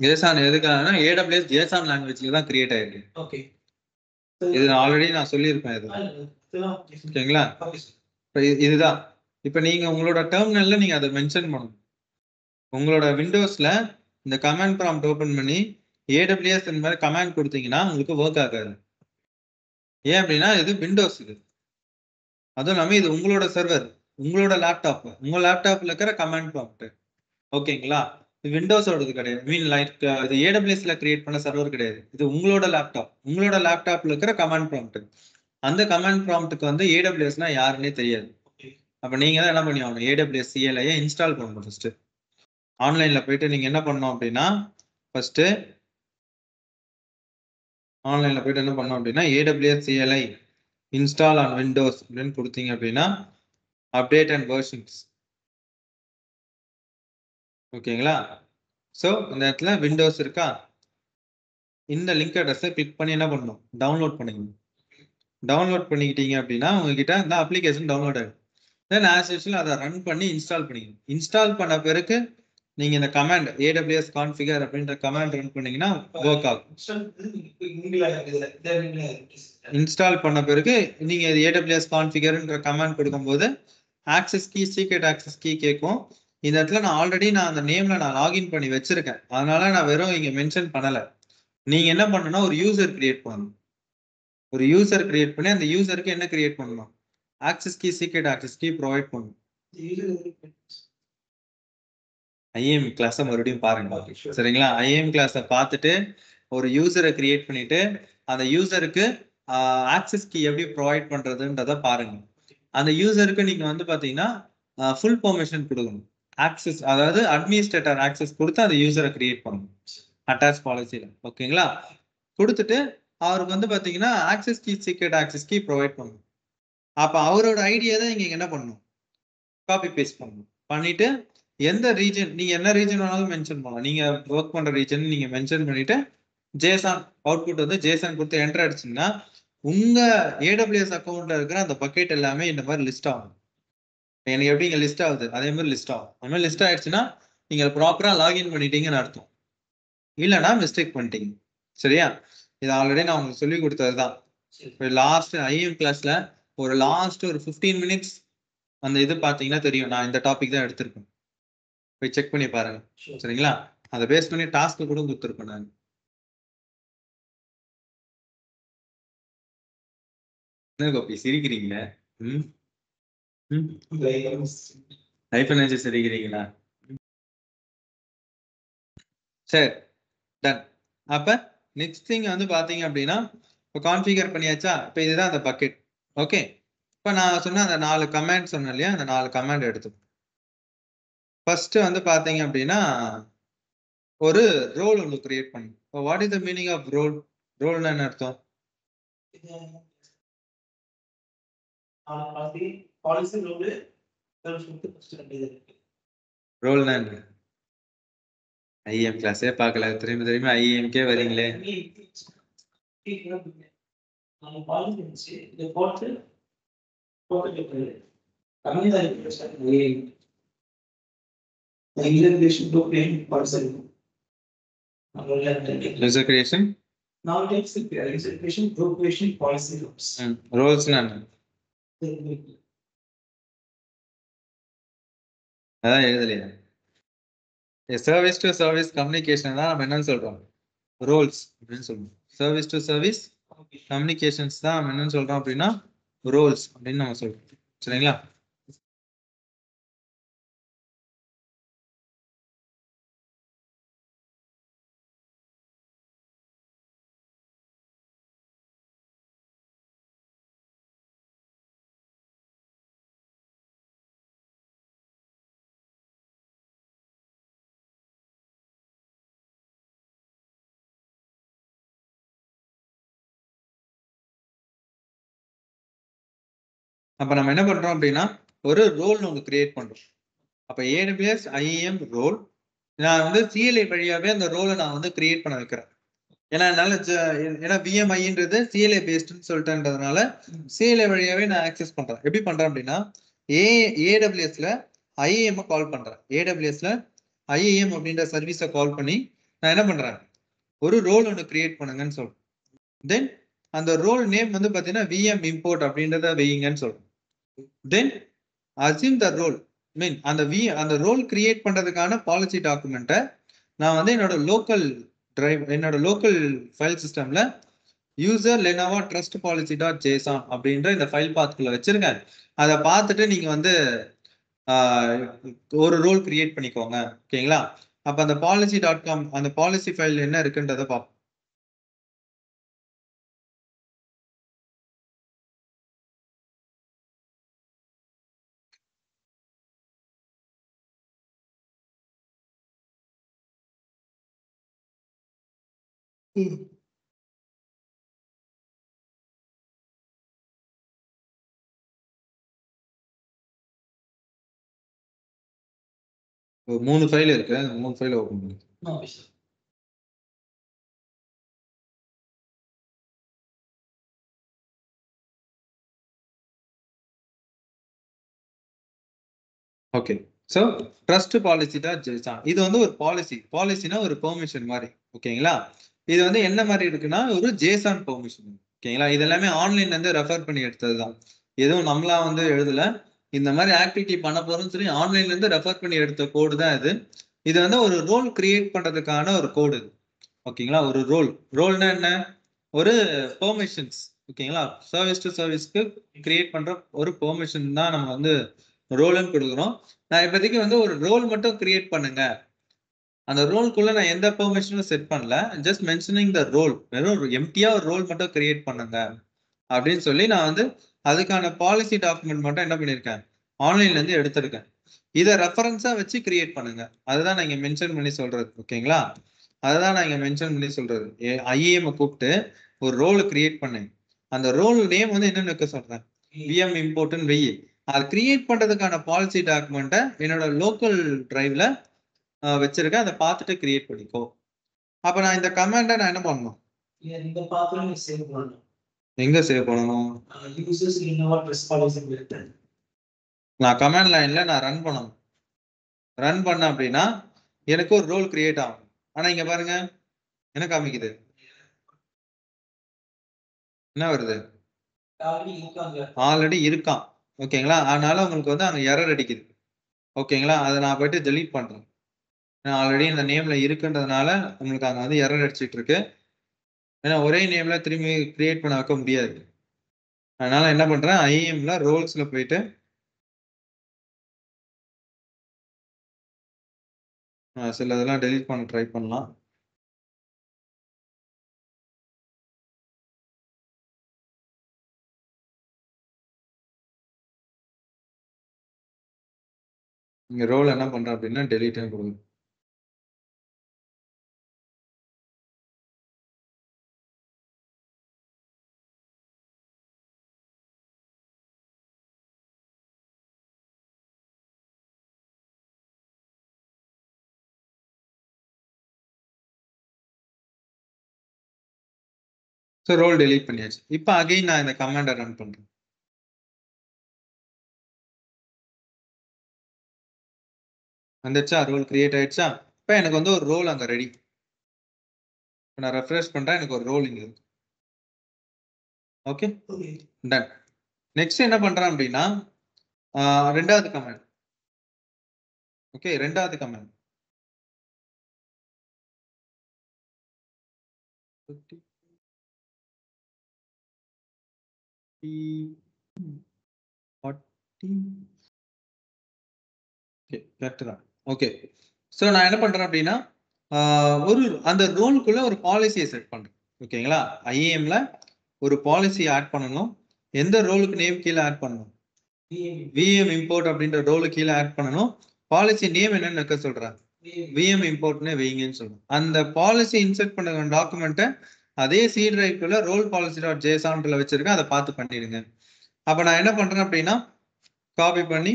Speaker 1: ஜேசன் எதுக்காகனா AWS ஜேசன் லாங்குவேஜ்ல தான் கிரியேட் ஆயிருக்கு.
Speaker 2: ஓகே,
Speaker 1: இது ஆல்ரெடி நான் சொல்லியிருப்பேன். இது ஓகேங்களா? இதுதான். இப்போ நீங்க உங்களோட டெர்மினல்ல நீங்க அதை மென்ஷன் பண்ணணும். உங்களோட விண்டோஸ்ல இந்த கமாண்ட் ப்ராம்ப்ட் ஓபன் பண்ணி AWS இந்த மாதிரி கமாண்ட் கொடுத்தீங்கன்னா உங்களுக்கு ஒர்க் ஆகாது. ஏன் அப்படின்னா இது விண்டோஸ். இது அதுவும் இல்லாம இது உங்களோட சர்வர், உங்களோட லேப்டாப், உங்க லேப்டாப்ல இருக்கிற கமாண்ட் ப்ராம்ப்ட். ஓகேங்களா? இது விண்டோஸோடது கிடையாது. மீன் லைக் இது AWSல கிரியேட் பண்ண சர்வர் கிடையாது. இது உங்களோட லேப்டாப், உங்களோட லேப்டாப்ல இருக்கிற கமாண்ட் ப்ராம்ப்ட். அந்த கமாண்ட் ப்ராம்ப்ட்டுக்கு வந்து AWSனா யாருன்னே தெரியாது. அப்ப நீங்க தான் என்ன பண்ணி ஆகணும்? AWS CLI இன்ஸ்டால் பண்ணணும். ஃபர்ஸ்ட் ஆன்லைன்ல போயிட்டு நீங்க என்ன பண்ணணும் அப்படின்னா ஃபர்ஸ்ட் ஆன்லைன்ல போயிட்டு என்ன பண்ணணும் அப்படின்னா AWS CLI install on Windows அப்படின்னு கொடுத்தீங்க அப்படின்னா அப்டேட் அண்ட் வெர்ஷன்ஸ். ஓகேங்களா? ஸோ இந்த இடத்துல விண்டோஸ் இருக்கா? இந்த லிங்க் அட்ரஸை கிளிக் பண்ணி என்ன பண்ணணும்? டவுன்லோட் பண்ணிக்கணும். டவுன்லோட் பண்ணிக்கிட்டீங்க அப்படின்னா உங்ககிட்ட இந்த அப்ளிகேஷன் டவுன்லோட் ஆகும். தென் ஆஸ் யூஷுவல் அதை ரன் பண்ணி இன்ஸ்டால் பண்ணிக்கணும். இன்ஸ்டால் பண்ண பிறகு நீங்க இந்த கமாண்ட் AWS கான்ஃபிகர் அப்படின்ற கமாண்ட் ரன் பண்ணீங்கன்னா ஒர்க் ஆகும். இன்ஸ்டால் பண்ண பிறகு நீங்க AWS கான்ஃபிகர்ன்ற கமாண்ட் கொடுக்கும்போது access key secret access key கேட்கும். இந்த இடத்துல நான் ஆல்ரெடி அந்த நேம்ல நான் லாகின் பண்ணி வச்சிருக்கேன். அதனால நான் வெறும் இங்க மென்ஷன் பண்ணல. நீங்க என்ன பண்ணணும்னா ஒரு யூசர் கிரியேட் பண்ணணும். ஒரு யூசர் கிரியேட் பண்ணி அந்த யூசருக்கு என்ன கிரியேட் பண்ணணும்? Access key secret access key provide பண்ணணும். IAM கிளாஸை மறுபடியும் பாருங்க. சரிங்களா? IAM கிளாஸை பார்த்துட்டு ஒரு யூசரை கிரியேட் பண்ணிட்டு அந்த யூசருக்கு ஆக்சஸ் கீ எப்படி ப்ரொவைட் பண்றதுன்றத பாருங்க. அந்த யூசருக்கு நீங்க வந்து பாத்தீங்கன்னா ஃபுல் பெர்மிஷன் கொடுக்கணும். ஆக்சஸ் அதாவது அட்மினிஸ்ட்ரேட்டர் ஆக்சஸ் கொடுத்து அந்த யூசரை கிரியேட் பண்ணணும் அட்டாச் பாலிசியில. ஓகேங்களா? கொடுத்துட்டு அவருக்கு வந்து பாத்தீங்கன்னா access key secret access key provide பண்ணணும். அப்ப அவரோட ஐடியா தான் நீங்க என்ன பண்ணணும்? காப்பி பேஸ்ட் பண்ணணும். பண்ணிட்டு எந்த ரீஜன் நீங்க என்ன ரீஜன் வேணாலும் மென்ஷன் பண்ணலாம். நீங்க ஒர்க் பண்ற ரீஜன் நீங்க மென்ஷன் பண்ணிட்டு ஜேசன் அவுட்புட் வந்து ஜேசன் கொடுத்து என்டர் அடிச்சீங்கன்னா உங்க AWS அக்கௌண்ட்ல இருக்கிற அந்த பக்கெட் எல்லாமே இந்த மாதிரி லிஸ்ட் ஆகும். எனக்கு எப்படி இங்க லிஸ்ட் ஆகுது அதே மாதிரி லிஸ்ட் ஆகும். அந்த மாதிரி லிஸ்ட் ஆயிடுச்சுன்னா நீங்க ப்ராப்பரா லாகின் பண்ணிட்டீங்கன்னு அர்த்தம். இல்லைன்னா மிஸ்டேக் பண்ணிட்டீங்க. சரியா? இது ஆல்ரெடி நான் உங்களுக்கு சொல்லி கொடுத்ததுதான். லாஸ்ட் IAM கிளாஸ்ல ஒரு 15 மினிட்ஸ் அந்த இது பாத்தீங்கன்னா தெரியும். நான் இந்த டாபிக் தான் எடுத்திருக்கேன். போய் செக் பண்ணி பாருங்க. சரிங்களா? அதை பேஸ் பண்ணி டாஸ்க் கூட கொடுத்துருப்பேன் நான். என்ன கோபி சிரிக்கிறீங்க? லைஃப் எனர்ஜி சிரிக்கிறீங்களா? சரி, டன். அப்ப நெக்ஸ்ட் திங் வந்து பாத்தீங்க அப்படின்னா இப்போ கான்ஃபிகர் பண்ணியாச்சா? இப்போ இதுதான் அந்த பக்கெட். ஓகே, இப்போ நான் சொன்ன அந்த 4 கமாண்ட் சொன்னேன் இல்லையா? அந்த 4 கமாண்ட் எடுத்து ஃபர்ஸ்ட் வந்து பாத்தீங்க அப்படின்னா ஒரு ரோல் ஒன்று கிரியேட் பண்ணி. இப்போ what is the meaning of role? ரோல்னா என்ன அர்த்தம்? ரோல்னா என்ன? IAM கிளாஸே பார்க்கல, திரும்பி IAMக்கே வரீங்களே. User creation
Speaker 2: Now let's see user creation, group creation, policy groups.
Speaker 1: roles அதான் எழுதலையா? சர்வீஸ் டு சர்வீஸ் கம்யூனிகேஷன் தான் நம்ம என்னன்னு சொல்றோம், ரோல்ஸ் அப்படின்னு சொல்றோம். சர்வீஸ் டு சர்வீஸ் கம்யூனிகேஷன்ஸ் தான் நம்ம என்னன்னு சொல்றோம் அப்படின்னா ரோல்ஸ் அப்படின்னு நம்ம சொல்றோம். சரிங்களா? அப்ப நம்ம என்ன பண்றோம் அப்படின்னா ஒரு ரோல் ஒன்று கிரியேட் பண்றோம். அப்ப AWS IAM ரோல் நான் வந்து CLI வழியாவே அந்த ரோலை நான் வந்து கிரியேட் பண்ண வைக்கிறேன். ஏன்னா என்னால ஏன்னா VMIன்றது CLI பேஸ்ட்னு சொல்லிட்டேன்றதுனால CLI வழியாவே நான் ஆக்சஸ் பண்றேன். எப்படி பண்றேன் அப்படின்னா AWSல IAM கால் பண்றேன். AWSல IAM அப்படின்ற சர்வீஸை கால் பண்ணி நான் என்ன பண்றேன், ஒரு ரோல் ஒன்று கிரியேட் பண்ணுங்கன்னு சொல்றேன். தென் அந்த ரோல் நேம் வந்து பாத்தீங்கன்னா VM import அப்படின்றத வைங்கன்னு சொல்றேன். தென் assume the role மீன் அந்த ரோல் கிரியேட் பண்றதுக்கான பாலிசி டாக்குமெண்ட்டை நான் வந்து என்னோட லோக்கல் டிரைவ் என்னோட லோக்கல் ஃபைல் சிஸ்டம்ல user Lenovo trust policy dot JSON அப்படின்ற இந்த ஃபைல் பாத்துக்குள்ள வச்சிருங்க. அதை பார்த்துட்டு நீங்க வந்து ஒரு ரோல் கிரியேட் பண்ணிக்கோங்க. ஓகேங்களா? அப்ப அந்த policy.com அந்த பாலிசி ஃபைல் என்ன இருக்குன்றத பார்ப்போம். ஒரு 3 ஃபைல் இருக்கு. அந்த 3 ஃபைல் ஓபன் பண்ணுங்க. ஓகே. ஸோ ட்ரஸ்ட் பாலிசி தான் ஜேசான். இது வந்து ஒரு பாலிசினா ஒரு பெர்மிஷன் மாதிரி. ஓகேங்களா? இது வந்து என்ன மாதிரி இருக்குன்னா ஒரு ஜேசான் பெர்மிஷன். ஓகேங்களா? இது எல்லாமே ஆன்லைன்ல இருந்து ரெஃபர் பண்ணி எடுத்தது தான். எதுவும் நம்மளா வந்து எழுதல. இந்த மாதிரி ஆக்டிவிட்டி பண்ண போறோம்னு சொல்லி ஆன்லைன்ல இருந்து ரெஃபர் பண்ணி எடுத்த கோடு தான் இது. இது வந்து ஒரு ரோல் கிரியேட் பண்றதுக்கான ஒரு கோடு. ஓகேங்களா? ஒரு ரோல்னா என்ன, ஒரு பெர்மிஷன்ஸ். ஓகேங்களா? சர்வீஸ் டு சர்வீஸ்க்கு கிரியேட் பண்ற ஒரு பெர்மிஷன் தான் நம்ம வந்து ரோல்னு கொடுக்குறோம். நான் இப்போதைக்கு வந்து ஒரு ரோல் மட்டும் கிரியேட் பண்ணுங்க. அந்த ரோல்குள்ள நான் எந்த பெர்மிஷனும் செட் பண்ணல. Just mentioning the role. வெறும் எம்டியா ஒரு ரோல் மட்டும் கிரியேட் பண்ணுங்க அப்படின்னு சொல்லி நான் வந்து அதுக்கான பாலிசி டாக்குமெண்ட் மட்டும் என்ன பண்ணியிருக்கேன், ஆன்லைன்ல இருந்து எடுத்திருக்கேன். இதை ரெஃபரன்ஸா வச்சு கிரியேட் பண்ணுங்க. அதுதான் நான் இங்க மென்ஷன் பண்ணி சொல்றது. ஓகேங்களா? அதுதான் நான் இங்க மென்ஷன் பண்ணி சொல்றது. IAM கூப்பிட்டு ஒரு ரோல் கிரியேட் பண்ணேன். அந்த ரோல் நேம் வந்து என்னன்னு வைக்க சொல்றேன், VM இம்போர்ட்னு வெயி. அது கிரியேட் பண்றதுக்கான பாலிசி டாக்குமெண்ட்டை என்னோட லோக்கல் டிரைவ்ல வச்சிருக்கேன். அதை பார்த்துட்டு கிரியேட் பண்ணிக்கோ. அப்ப நான் இந்த கமாண்டை நான் என்ன பண்ணணும்,
Speaker 2: இந்த பாத்ரூம் சேவ் பண்ணணும்.
Speaker 1: எங்க சேவ் பண்ணணும்,
Speaker 2: யூசர்ஸ் லெனோவா ட்ரஸ்ட் பாலிசி இருக்கு.
Speaker 1: நான் கமாண்ட் லைன்ல நான் ரன் பண்ணணும். ரன் பண்ண அப்படின்னா எனக்கு ஒரு ரோல் கிரியேட் ஆகும். ஆனா இங்க பாருங்க என்ன காமிக்குது, என்ன வருது, ஆல்ரெடி இருக்கான். ஓகேங்களா? அதனால உங்களுக்கு வந்து அங்க எரர் அடிக்குது. ஓகேங்களா? அதை நான் போயிட்டு டெலீட் பண்றேன். ஆல்ரெடி இந்த நேம்ல இருக்குன்றதுனால உங்களுக்கு அங்க வந்து எரர் அடிச்சிட்டு இருக்கு. ஏன்னா ஒரே நேம்ல திரும்பி கிரியேட் பண்ண வைக்க முடியாது. அதனால என்ன பண்றேன், IAMல ரோல்ஸ்ல போயிட்டு சில இதெல்லாம் டெலீட் பண்ண ட்ரை பண்ணலாம். இங்க ரோல் என்ன பண்றேன் அப்படின்னா டெலீட் கொடுங்க. ஸோ ரோல் டெலீட் பண்ணியாச்சு. இப்போ அகைன் நான் இந்த கமாண்டை ரன் பண்றேன். வந்துச்சா, ரோல் கிரியேட் ஆயிடுச்சா? இப்போ எனக்கு வந்து ஒரு ரோல் அங்க ரெடி. நான் ரெஃப்ரெஷ் பண்றேன், எனக்கு ஒரு ரோல் இங்க இருக்கு. Okay, ton. நெக்ஸ்ட் என்ன பண்றேன் அப்படின்னா ரெண்டாவது கமெண்ட். ஓகே, ரெண்டாவது கமெண்ட். ஓகே, ஸோ நான் என்ன பண்றேன் அப்படின்னா ஒரு அந்த ரோலுக்குள்ள ஒரு பாலிசியை செட் பண்றேன். ஓகேங்களா, ஐஏஎம்ல ஒரு பாலிசி ஆட் பண்ணணும். எந்த ரோலுக்கு நேம் கீழே ஆட் பண்ணணும்? விஎம் இம்போர்ட் அப்படின்ற ரோலுக்கு கீழே ஆட் பண்ணணும். பாலிசி நேம் என்னன்னு வைக்க சொல்றேன், விஎம் இம்போர்ட்னு வைங்கன்னு சொல்றேன். அந்த பாலிசி இன்சர்ட் பண்ண டாக்குமெண்ட்டை அதே சி டிரைவ்க்குள்ள ரோல் பாலிசி டாட் ஜேசான்ல வச்சிருக்கேன், அதை பார்த்து பண்ணிடுங்க. அப்ப நான் என்ன பண்றேன் அப்படின்னா காப்பி பண்ணி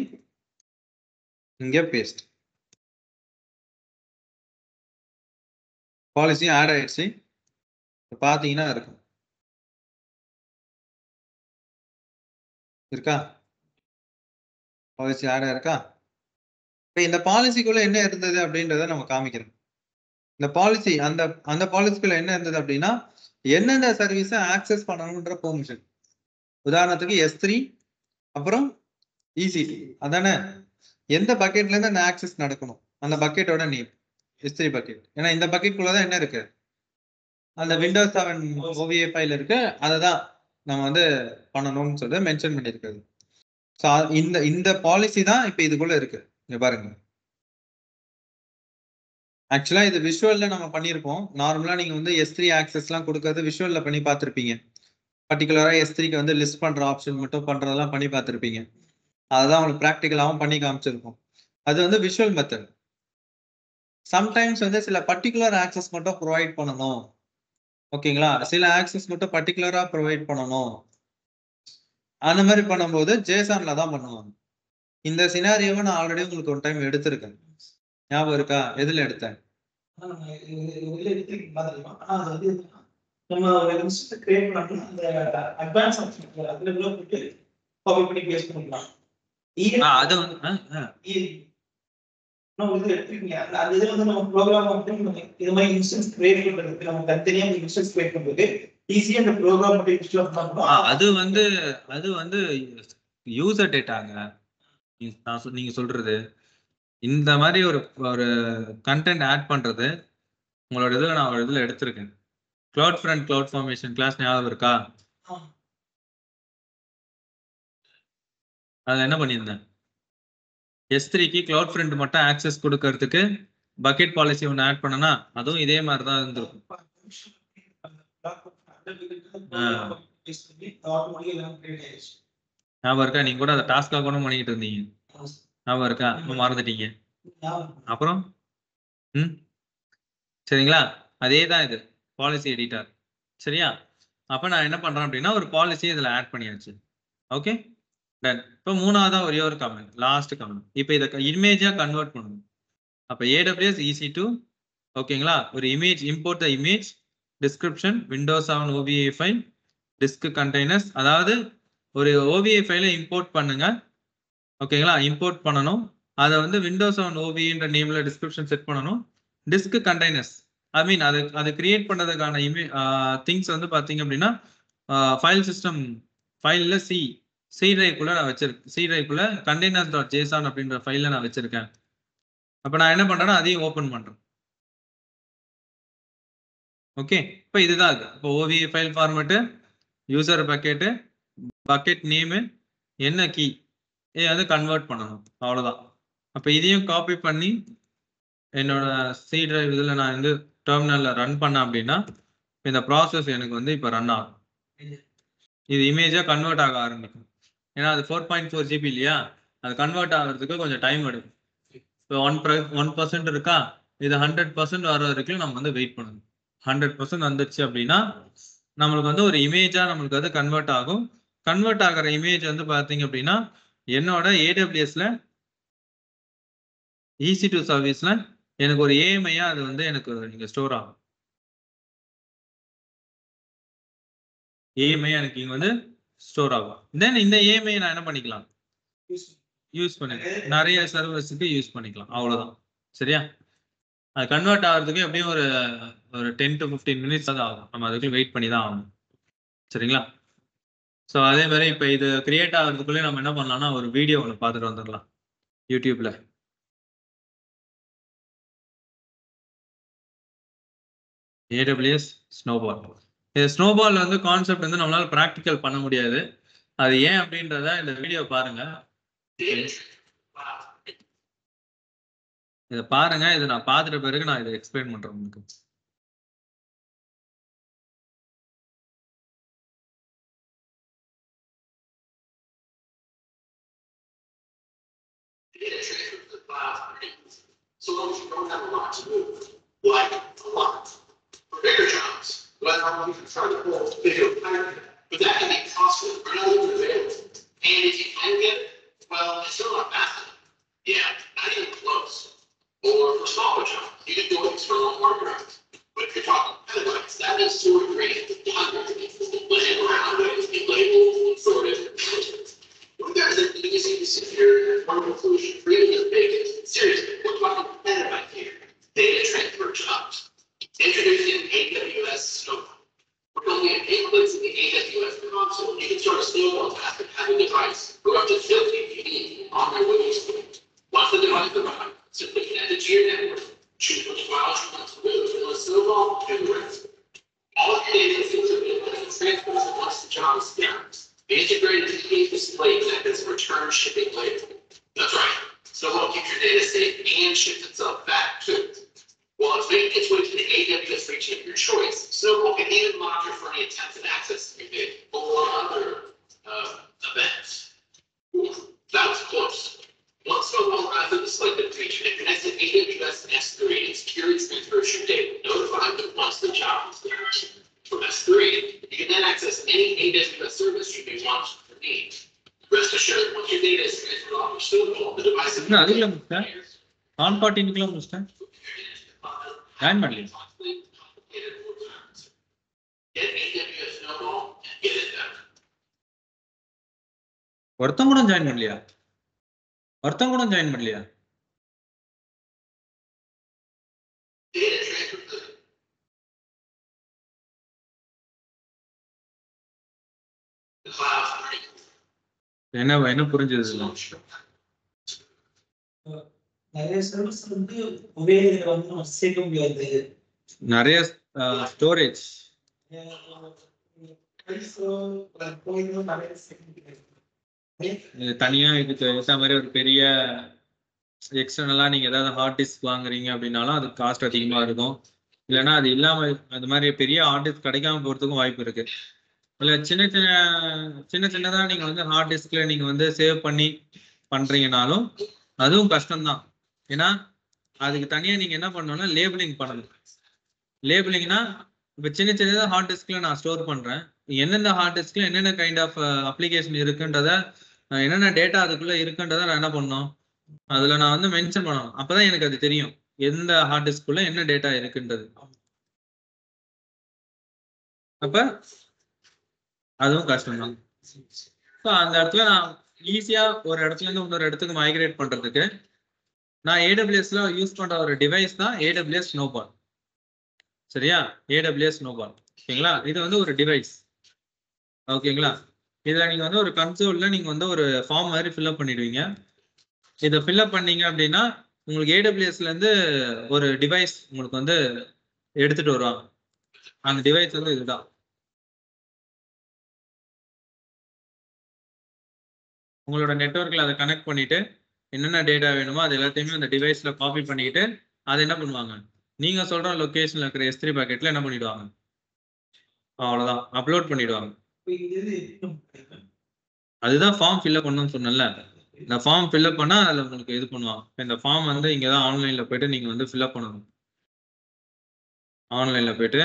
Speaker 1: இங்க பேஸ்ட். பாலிசி ஆட் ஆயிடுச்சு, பாத்தீங்கன்னா இருக்கும் இருக்கா, பாலிசி ஆட் ஆயிருக்கா. இப்ப இந்த பாலிசிக்குள்ள என்ன இருந்தது அப்படின்றத நம்ம காமிக்கிறோம். இந்த பாலிசி அந்த பாலிசிக்குள்ள என்ன இருந்தது அப்படின்னா எந்தெந்த சர்வீஸை ஆக்சஸ் பண்ணணும்ன்ற பெர்மிஷன். உதாரணத்துக்கு S3 அப்புறம் EC2 அதானே, எந்த பக்கெட்ல இருந்து அந்த ஆக்சஸ் நடக்கணும், அந்த பக்கெட்டோட நேம் S3 பக்கெட். ஏன்னா இந்த பக்கெட்குள்ளதான் என்ன இருக்கு, அந்த விண்டோஸ் 7 OVA ஃபைல் இருக்கு, அதை தான் நம்ம வந்து பண்ணணும்னு சொல்லி மென்ஷன் பண்ணியிருக்காது. ஸோ இந்த பாலிசி தான் இப்போ இதுக்குள்ள இருக்கு. இங்க பாருங்க, ஆக்சுவலா இது விஷுவல்ல நம்ம பண்ணியிருப்போம். நார்மலா நீங்க வந்து S3 ஆக்சஸ்லாம் கொடுக்கறது விஷுவல்ல பண்ணி பார்த்துருப்பீங்க. பர்டிகுலரா S3க்கு வந்து லிஸ்ட் பண்ற ஆப்ஷன் மட்டும் பண்றதெல்லாம் பண்ணி பார்த்துருப்பீங்க. அதுதான் உங்களுக்கு ப்ராக்டிகலாகவும் பண்ணி காமிச்சிருக்கும். அது வந்து விஷுவல் மெத்தட். சம்டைம்ஸ் வந்து சில பர்டிகுலர் ஆக்சஸ் மட்டும் ப்ரொவைட் பண்ணணும். ஓகேங்களா, சில ஆக்சஸ் மட்டும் பர்டிகுலரா ப்ரொவைட் பண்ணணும். அந்த மாதிரி பண்ணும்போது ஜேசான்ல தான் பண்ணுவாங்க. இந்த சினாரியோவை நான் ஆல்ரெடி உங்களுக்கு ஒரு டைம் எடுத்திருக்கேன், ஞாபகம் இருக்கா? எதுல எடுத்தேன்?
Speaker 2: நம்ம ஒரு இன்ஸ்டன்ட் கிரியேட் பண்ணனும், அந்த அட்வான்ஸ் ஆப்ஷன் அதுல உள்ள போட்டு காப்பி பண்ணி பேஸ்ட் பண்ணலாம்.
Speaker 1: அது
Speaker 2: வந்து எடுத்துக்கீங்க. அந்த இதுல வந்து நம்ம ப்ரோக்ராம் மட்டும் இது மாதிரி இன்ஸ்டன்ஸ் கிரியேட் பண்றதுக்கு நம்ம தனித்தனியா இன்ஸ்டன்ஸ் கிரியேட் பண்றது ஈஸியா அந்த ப்ரோக்ராம் மட்டும் இன்ஸ்டால் பண்ணலாம்.
Speaker 1: அது வந்து யூசர் டேட்டாங்க. நீங்க சொல்றது இந்த மாதிரி ஒரு கண்டென்ட் ஆட் பண்றது உங்களோட இதுல நான் ஒரு இதுல எடுத்திருக்கேன். Cloud front cloud formation class ஞாபகம் இருக்கா? அதுல என்ன பண்ணியிருந்தேன், S3க்கு கிளவுட் ஃப்ரண்ட் மட்டும் ஆக்சஸ் கொடுக்கறதுக்கு பக்கெட் பாலிசி ஒன்று ஆட் பண்ணனா அதுவும் இதே மாதிரி தான் இருந்திருக்கும். ஞாபகம் இருக்கா? நீங்க கூட அதை டாஸ்கா கூட பண்ணிட்டு இருந்தீங்க, ஞாபகம் இருக்கா? மறந்துட்டீங்க. அப்புறம் சரிங்களா, அதே தான் இது பாலிசி எடிட்டர். சரியா, அப்ப நான் என்ன பண்றேன் அப்படின்னா ஒரு பாலிசி இதுல ஆட் பண்ணியாச்சு. Okay done. இப்போ மூணாவதா ஒரே ஒரு கமெண்ட், லாஸ்ட் கமெண்ட். இப்போ இதை இமேஜா கன்வெர்ட் பண்ணணும். அப்ப AWS EC2 ஓகேங்களா, ஒரு image import the image description Windows 7 OVA file disk containers. அதாவது ஒரு OVA ஃபைலை இம்போர்ட் பண்ணுங்க. ஓகேங்களா, இம்போர்ட் பண்ணணும். அதை வந்து விண்டோஸ் 7 OVAன்ற நேம்ல டிஸ்கிரிப்ஷன் செட் பண்ணணும். டிஸ்க் கண்டெய்னர்ஸ் ஐ மீன் அது கிரியேட் பண்றதுக்கான திங்ஸ் வந்து பாத்தீங்க அப்படின்னா ஃபைல் சிஸ்டம் ஃபைல்ல சி டிரைவ்க்குள்ள நான் வச்சிருக்கேன். சி டிரைவ்க்குள்ள கண்டெய்னர்ஸ் டாட் ஜேசான் அப்படின்ற ஃபைல்ல நான் வச்சிருக்கேன். அப்ப நான் என்ன பண்றேன்னா அதையும் ஓபன் பண்றேன். ஓகே, இப்போ இதுதான் அது. இப்போ OVA file format, user bucket, bucket name, என்ன கீ, இதை வந்து கன்வெர்ட் பண்ணணும், அவ்வளோதான். அப்போ இதையும் காப்பி பண்ணி என்னோட சி டிரைவ் இதில் நான் வந்து டெர்மினலில் ரன் பண்ணேன் அப்படின்னா இந்த ப்ராசஸ் எனக்கு வந்து இப்போ ரன் ஆகும். இது இமேஜாக கன்வெர்ட் ஆக ஆரம்பிக்கும். ஏன்னா அது 4.4 GB இல்லையா, அது கன்வெர்ட் ஆகிறதுக்கு கொஞ்சம் டைம் எடுக்கும். இப்போ 1% இருக்கா, இது 100% வர வரைக்கும் நம்ம வந்து வெயிட் பண்ணணும். 100% வந்துருச்சு அப்படின்னா நம்மளுக்கு வந்து ஒரு இமேஜா நம்மளுக்கு வந்து கன்வெர்ட் ஆகும். கன்வெர்ட் ஆகிற இமேஜ் வந்து பாத்தீங்க அப்படின்னா என்னோட AWSல EC2 சர்வீஸ்ல எனக்கு ஒரு AMI-யா அது வந்து எனக்கு இங்க ஸ்டோர் ஆகும். AMI எனக்கு இங்க வந்து ஸ்டோர் ஆகும். தென் இந்த AMI நான் என்ன பண்ணிக்கலாம், யூஸ் பண்ணிக்கலாம், நிறைய சர்வர்ஸுக்கு யூஸ் பண்ணிக்கலாம், அவ்வளவுதான். சரியா? அது கன்வெர்ட் ஆகிறதுக்கு எப்படியும் ஒரு 10 to 15 மினிட்ஸ் தான் ஆகும். நம்ம அதுக்குள்ள வெயிட் பண்ணி தான் ஆகணும். சரிங்களா? ஸோ அதே மாதிரி இப்போ இது கிரியேட் ஆகிறதுக்குள்ளே நம்ம என்ன பண்ணலாம்னா ஒரு வீடியோ ஒன்று பார்த்துட்டு வந்துடலாம் யூடியூப்ல. AWS snowball. இது ஸ்னோபால் வந்து கான்செப்ட் வந்து நம்மளால ப்ராக்டிக்கல் பண்ண முடியாது. அது ஏன் அப்படின்றத இந்த வீடியோ பாருங்க. இதை பாருங்க. இதை நான் பார்த்துட்ட பிறகு நான் இதை எக்ஸ்பிளைன் பண்றேன் உங்களுக்கு.
Speaker 2: So long as you don't have a lot to move, like a lot. For bigger jobs, well, you can try to pull video pipe, but that can be costly or not even available. And if you can get it, well, it's still not fast enough. Yeah, not even close. Or for smaller jobs, you can do external hard drives. But if you're talking petabytes, that means 2 or 3 hundred laying around waiting to be labeled and sorted. Guys, you see this here, one conclusion, really is big. Seriously, we're talking petabyte here. Data transfer jobs. Introducing AWS Snowball. With only a few clicks in the AWS console, you can start a Snowball task and have a device go up to 50 if you need on your Windows phone. Once the device arrives, simply connect it to your network, choose which files you want to move, and let Snowball do the rest. All of your data is encrypted and transfers once the job is done. The integrated contains display methods of return shipping label. That's right. Snowball keeps your data safe and ships itself back too. While it's making its way to the AWS region of your choice, Snowball can even monitor for any attempted access to your data or other events. Ooh, that was close. Once Snowball arrives at the selected region, it connects to AWS S3 and securely transfers your data, notifying that once the job is done. From S3, you can then access any AWS service you may want or need. Rest assured, once your data is transferred off your Snowball, the device is
Speaker 1: on 14 முடிச்சிட்டேன். Join பண்ணலையா? ஒருத்தன் கூட join பண்ணலையா? என்ன புரிஞ்சது?
Speaker 2: நிறைய service வந்து ஒரே இதுல வந்து நம்ம சேர்க்க முடியாது. நிறைய
Speaker 1: ஸ்டோரேஜ் தனியா இதுக்கு ஏற்ற மாதிரி ஒரு பெரிய எக்ஸ்டர்னலா நீங்க ஏதாவது ஹார்ட் டிஸ்க் வாங்குறீங்க அப்படின்னாலும் அது காஸ்ட் அதிகமா இருக்கும். இல்லைன்னா அது இல்லாம அந்த மாதிரி பெரிய ஹார்ட் டிஸ்க் கிடைக்காம போறதுக்கும் வாய்ப்பு இருக்கு. இல்ல சின்னதா நீங்க வந்து ஹார்ட் டிஸ்க்ல நீங்க வந்து சேவ் பண்ணி பண்றீங்கனாலும் அதுவும் கஷ்டம்தான். ஏன்னா அதுக்கு தனியா நீங்க என்ன பண்ணணும்னா லேபிளிங் பண்ணணும். லேபிளிங்னா இப்ப சின்னதா ஹார்ட் டிஸ்க்ல நான் ஸ்டோர் பண்றேன், என்னென்ன ஹார்ட் டிஸ்க்ல என்னென்ன கைண்ட் ஆஃப் அப்ளிகேஷன் இருக்குன்றத, என்னென்ன டேட்டா அதுக்குள்ள இருக்குன்றத நான் என்ன பண்ணணும், அதுல நான் வந்து மென்ஷன் பண்ணணும். அப்பதான் எனக்கு அது தெரியும் எந்த ஹார்ட் டிஸ்க்குள்ள என்ன டேட்டா இருக்குன்றது. அப்ப அதுவும் கஷ்டம் தான். ஸோ அந்த இடத்துல நான் ஈஸியா ஒரு இடத்துல இருந்து இன்னொரு இடத்துக்கு மைக்ரேட் பண்றதுக்கு நான் AWSல யூஸ் பண்ற ஒரு டிவைஸ் தான் AWS ஸ்னோபால். சரியா? AWS snowball. ஓகேங்களா? இது வந்து ஒரு டிவைஸ். ஓகேங்களா? இதுல நீங்க வந்து ஒரு கன்சோல்ல நீங்க வந்து ஒரு ஃபார்ம் மாதிரி ஃபில்அப் பண்ணிடுவீங்க. இதை ஃபில்அப் பண்ணீங்க அப்படின்னா உங்களுக்கு AWSல இருந்து ஒரு டிவைஸ் உங்களுக்கு வந்து எடுத்துட்டு வருவாங்க. அந்த டிவைஸ் வந்து இதுதான். உங்களோட நெட்வொர்க்ல அதை கனெக்ட் பண்ணிட்டு என்னென்ன டேட்டா வேணுமோ அது எல்லாத்தையுமே அந்த டிவைஸ்ல காப்பி பண்ணிட்டு அதை என்ன பண்ணுவாங்க, நீங்க சொல்ற லொகேஷன்ல இருக்கிற S3 பாக்கெட்ல என்ன பண்ணிடுவாங்க, அவ்வளவுதான் அப்லோட் பண்ணிடுவாங்க. அதுதான் ஃபார்ம் ஃபில்அப் பண்ணணும்னு சொன்னேன்ல. இந்த ஃபார்ம் ஃபில்அப் பண்ணா அதுல உங்களுக்கு இது பண்ணுவாங்க. இந்த ஃபார்ம் வந்து இங்கதான் ஆன்லைன்ல போயிட்டு நீங்க வந்து ஃபில்அப் பண்ணணும். ஆன்லைன்ல போயிட்டு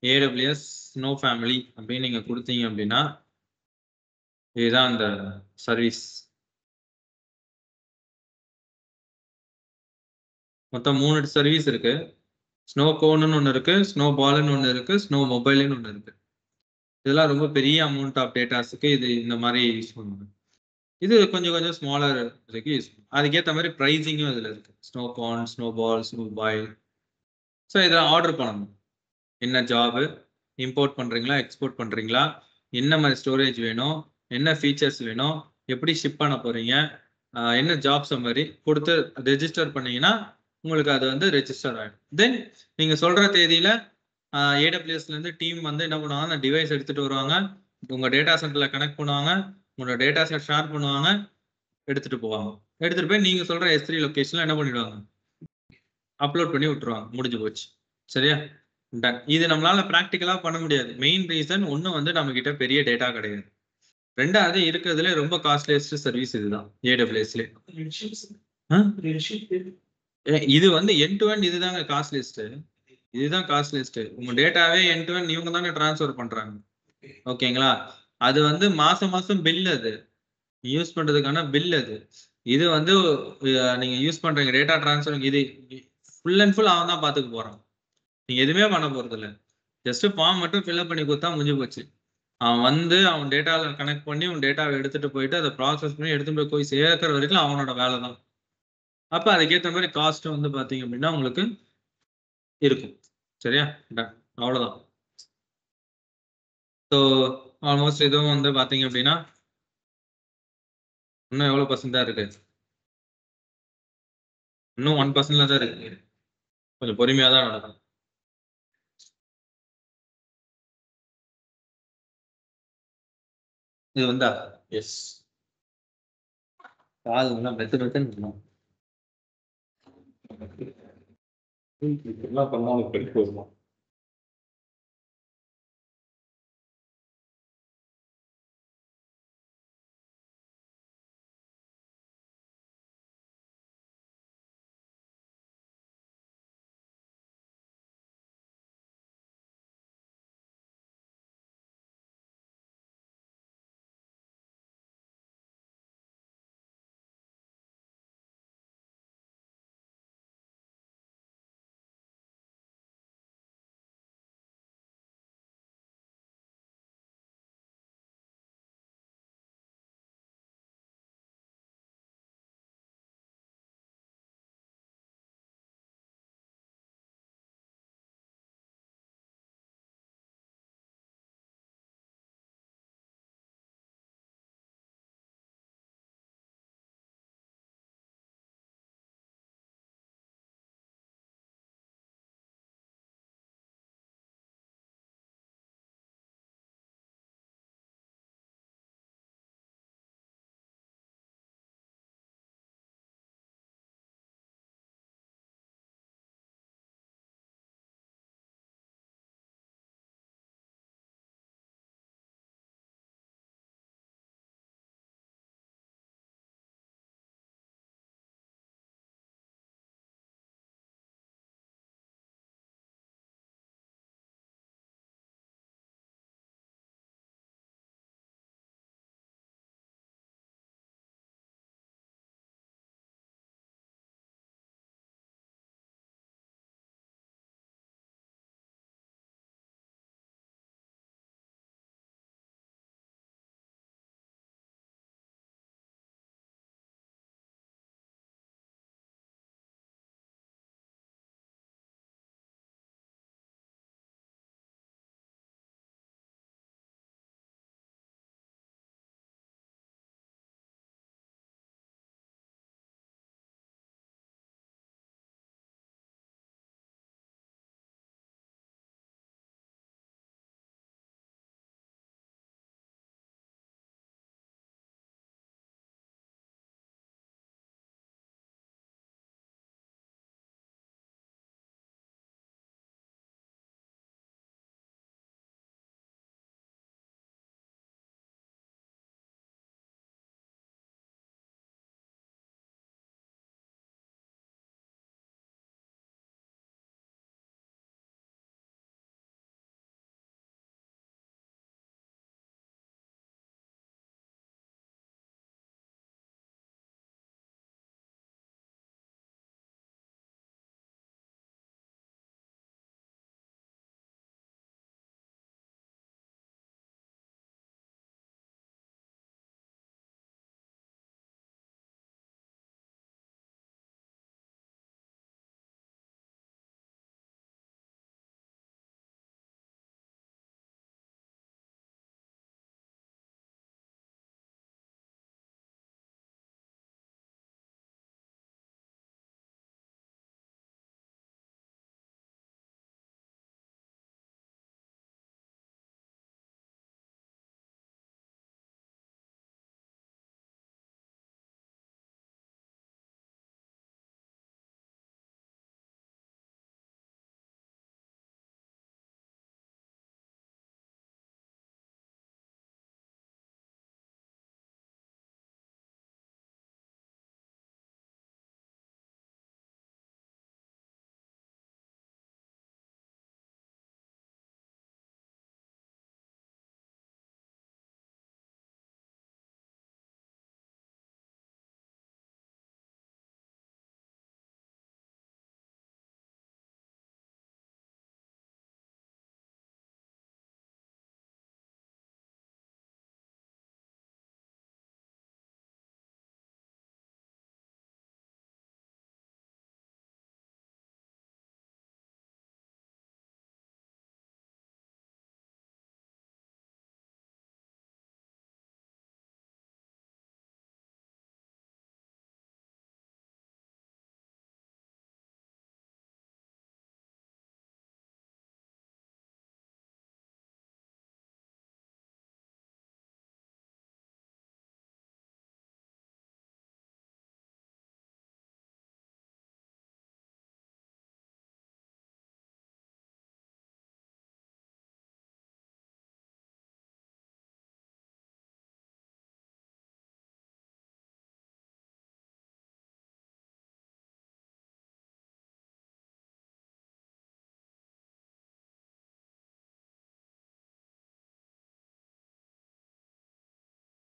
Speaker 1: AWS ஸ்னோ ஃபேமிலி அப்படின்னு நீங்க கொடுத்தீங்க அப்படின்னா இதுதான் அந்த சர்வீஸ். மொத்தம் 3 சர்வீஸ் இருக்கு. ஸ்னோ கோன்னு ஒன்று இருக்கு, ஸ்னோ பால்னு ஒன்று இருக்கு, ஸ்னோ மொபைல்னு ஒன்று இருக்கு. இதெல்லாம் ரொம்ப பெரிய அமௌண்ட் ஆஃப் டேட்டாஸுக்கு இது இந்த மாதிரி யூஸ் பண்ணுவாங்க. இது கொஞ்சம் கொஞ்சம் ஸ்மாலர் இதுக்கு யூஸ் பண்ணும். அதுக்கேற்ற மாதிரி ப்ரைஸிங்கும் இதில் இருக்கு. ஸ்னோ கார்ன், ஸ்னோ பால், ஸ்னோ பாயில். ஸோ இதை ஆர்டர் பண்ணணும். என்ன ஜாபு, இம்போர்ட் பண்ணுறீங்களா, எக்ஸ்போர்ட் பண்ணுறீங்களா, என்ன மாதிரி ஸ்டோரேஜ் வேணும், என்ன ஃபீச்சர்ஸ் வேணும், எப்படி ஷிப் பண்ண போகிறீங்க, என்ன ஜாப்ஸ் மாதிரி கொடுத்து ரெஜிஸ்டர் பண்ணீங்கன்னா உங்களுக்கு அது வந்து ரெஜிஸ்டர் ஆகிடும். தென் நீங்கள் சொல்கிற தேதியில் AWSலேருந்து டீம் வந்து என்ன பண்ணுவாங்க, அந்த டிவைஸ் எடுத்துகிட்டு வருவாங்க, உங்கள் டேட்டா சென்டரில் கனெக்ட் பண்ணுவாங்க, உங்களோட டேட்டாஸை ஷேர் பண்ணுவாங்க, எடுத்துகிட்டு போவாங்க. எடுத்துகிட்டு போய் நீங்கள் சொல்கிற S3 லொக்கேஷனில் என்ன பண்ணிவிடுவாங்க, அப்லோட் பண்ணி விட்டுருவாங்க. முடிஞ்சு போச்சு. சரியா? டன். இது நம்மளால ப்ராக்டிக்கலா பண்ண முடியாது. மெயின் ரீசன் ஒண்ணு வந்து நம்ம கிட்ட பெரிய டேட்டா கிடையாது. 2வது இருக்கிறதுலே ரொம்ப காஸ்ட்லியஸ்ட் சர்வீஸ் இதுதான் AWSலே. இது வந்து எண்ட் டு எண்ட் இதுதாங்க காஸ்ட்லியஸ்ட். இதுதான் காஸ்ட்லியஸ்ட். உங்க டேட்டாவே எண்ட் டு எண்ட் இவங்க தானே ட்ரான்ஸ்ஃபர் பண்றாங்க. ஓகேங்களா? அது வந்து மாசம் மாசம் பில் அது. யூஸ் பண்றதுக்கான பில் அது. இது வந்து நீங்க யூஸ் பண்றீங்க டேட்டா ட்ரான்ஸ்ஃபர் இது ஃபுல் அண்ட் ஃபுல் அவன் தான் பாத்துக்க போறான். நீங்க எதுவுமே பண்ண போறது இல்லை. ஜஸ்ட் ஃபார்ம் மட்டும் ஃபில்அப் பண்ணி கொடுத்தா முடிஞ்சு போச்சு. அவன் வந்து அவன் டேட்டாவில் கனெக்ட் பண்ணி உன் டேட்டாவை எடுத்துட்டு போயிட்டு அதை ப்ராசஸ் பண்ணி எடுத்துட்டு போய் சேர்க்கிற வரைக்கும் அவனோட வேலை தான். அப்போ அதுக்கேற்ற மாதிரி காஸ்ட் வந்து பார்த்தீங்க அப்படின்னா உங்களுக்கு இருக்கும். சரியா? அவ்வளோதான். ஸோ ஆல்மோஸ்ட் இதுவும் வந்து பார்த்தீங்க அப்படின்னா இன்னும் எவ்வளோ பர்சன்ட் தான் இருக்கு? இன்னும் 1% தான் இருக்கு. கொஞ்சம் பொறுமையாக தான் நடக்கும். இது வந்தா எஸ் காது மெத்து மெத்துன்னு எல்லாம் பண்ணாலும் போதுமா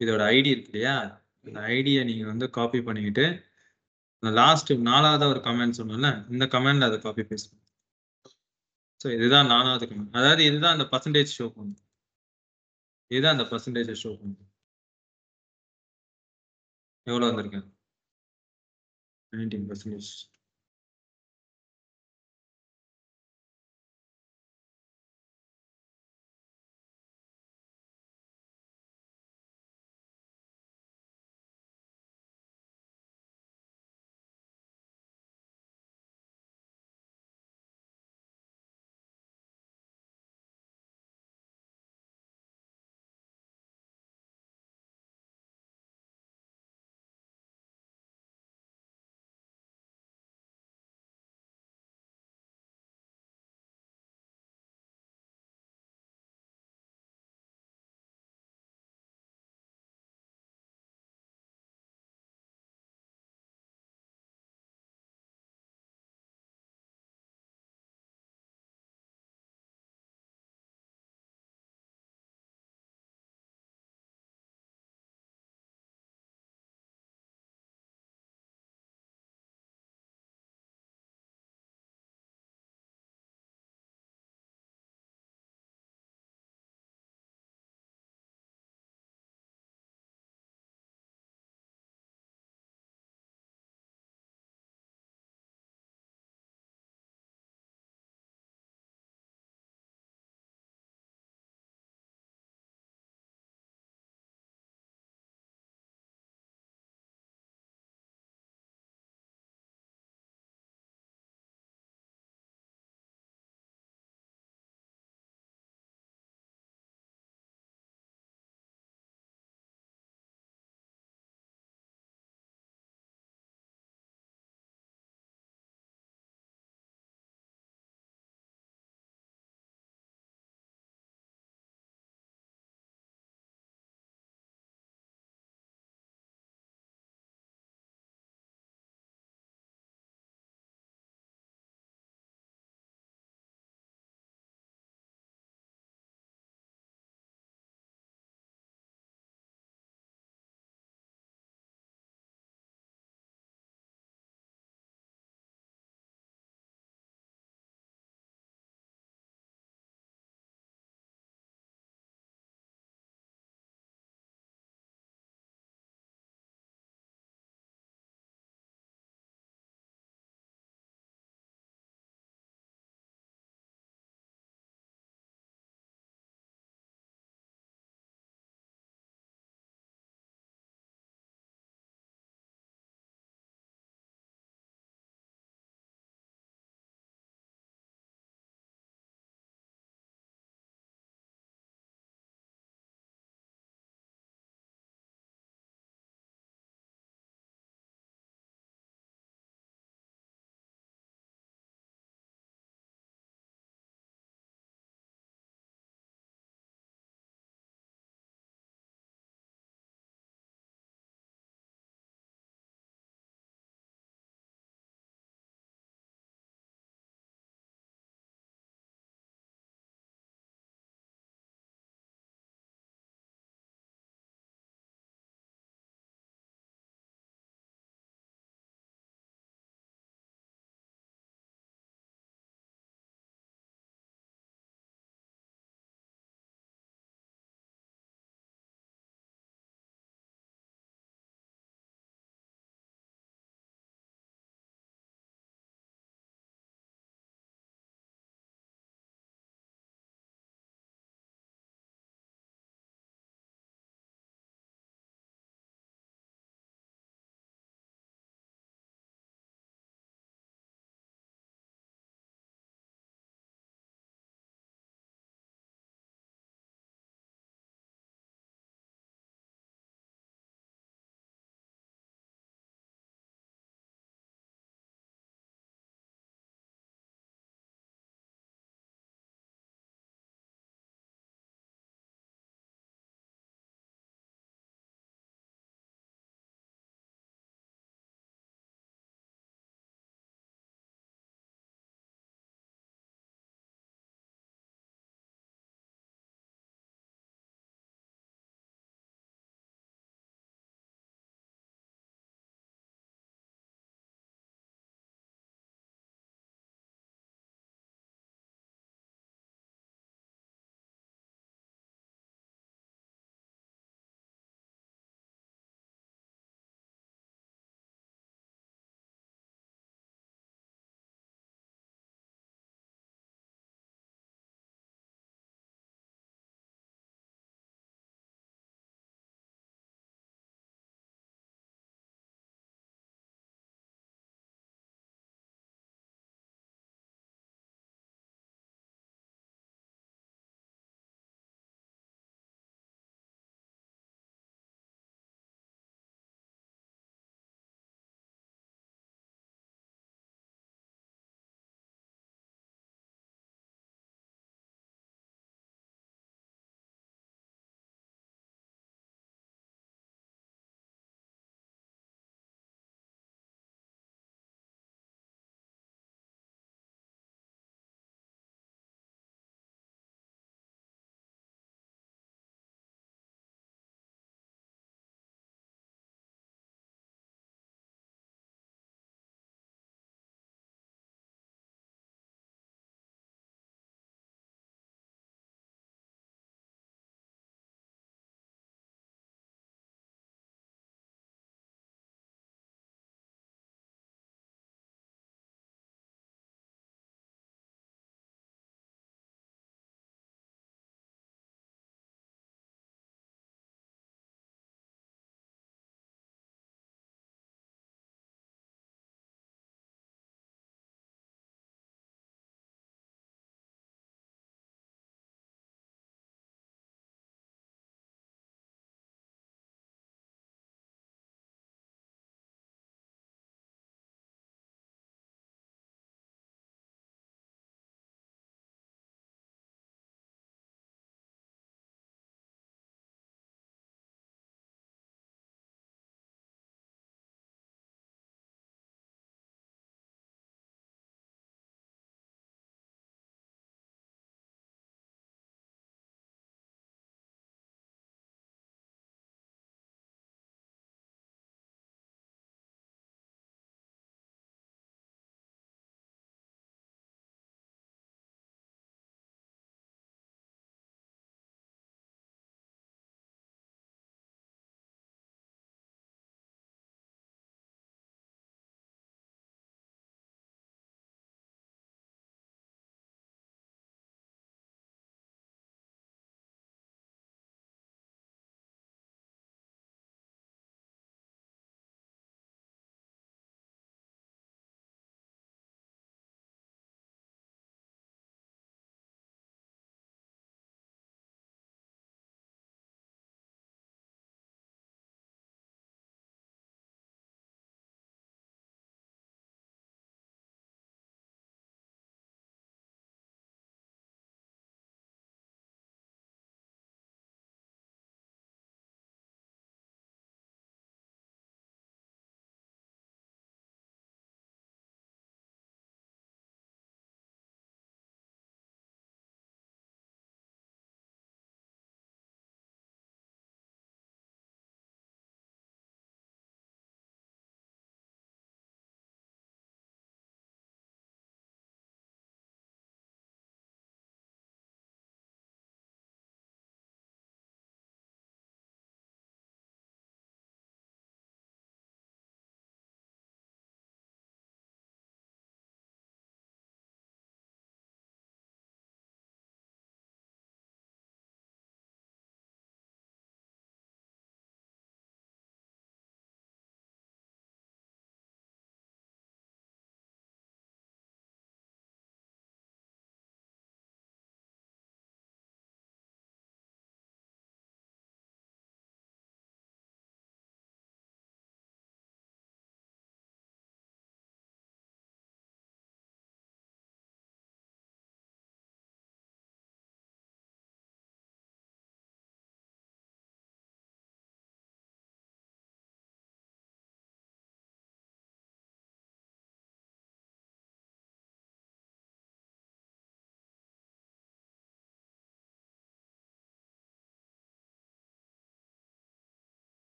Speaker 1: இதோட ஐடி இருக்கு இல்லையா, இந்த ஐடியை நீங்க வந்து காப்பி பண்ணிக்கிட்டு லாஸ்ட் 4வது ஒரு கமெண்ட் சொன்னோம்ல, இந்த கமெண்ட்ல அதை காப்பி பேஸ்ட். ஸோ இதுதான் 4வது கமெண்ட். அதாவது இதுதான் அந்த பர்சன்டேஜ் ஷோ பண்ணும். இதுதான் அந்த பர்சன்டேஜ் ஷோ பண்ணும். எவ்வளவு வந்திருக்கு? 19%.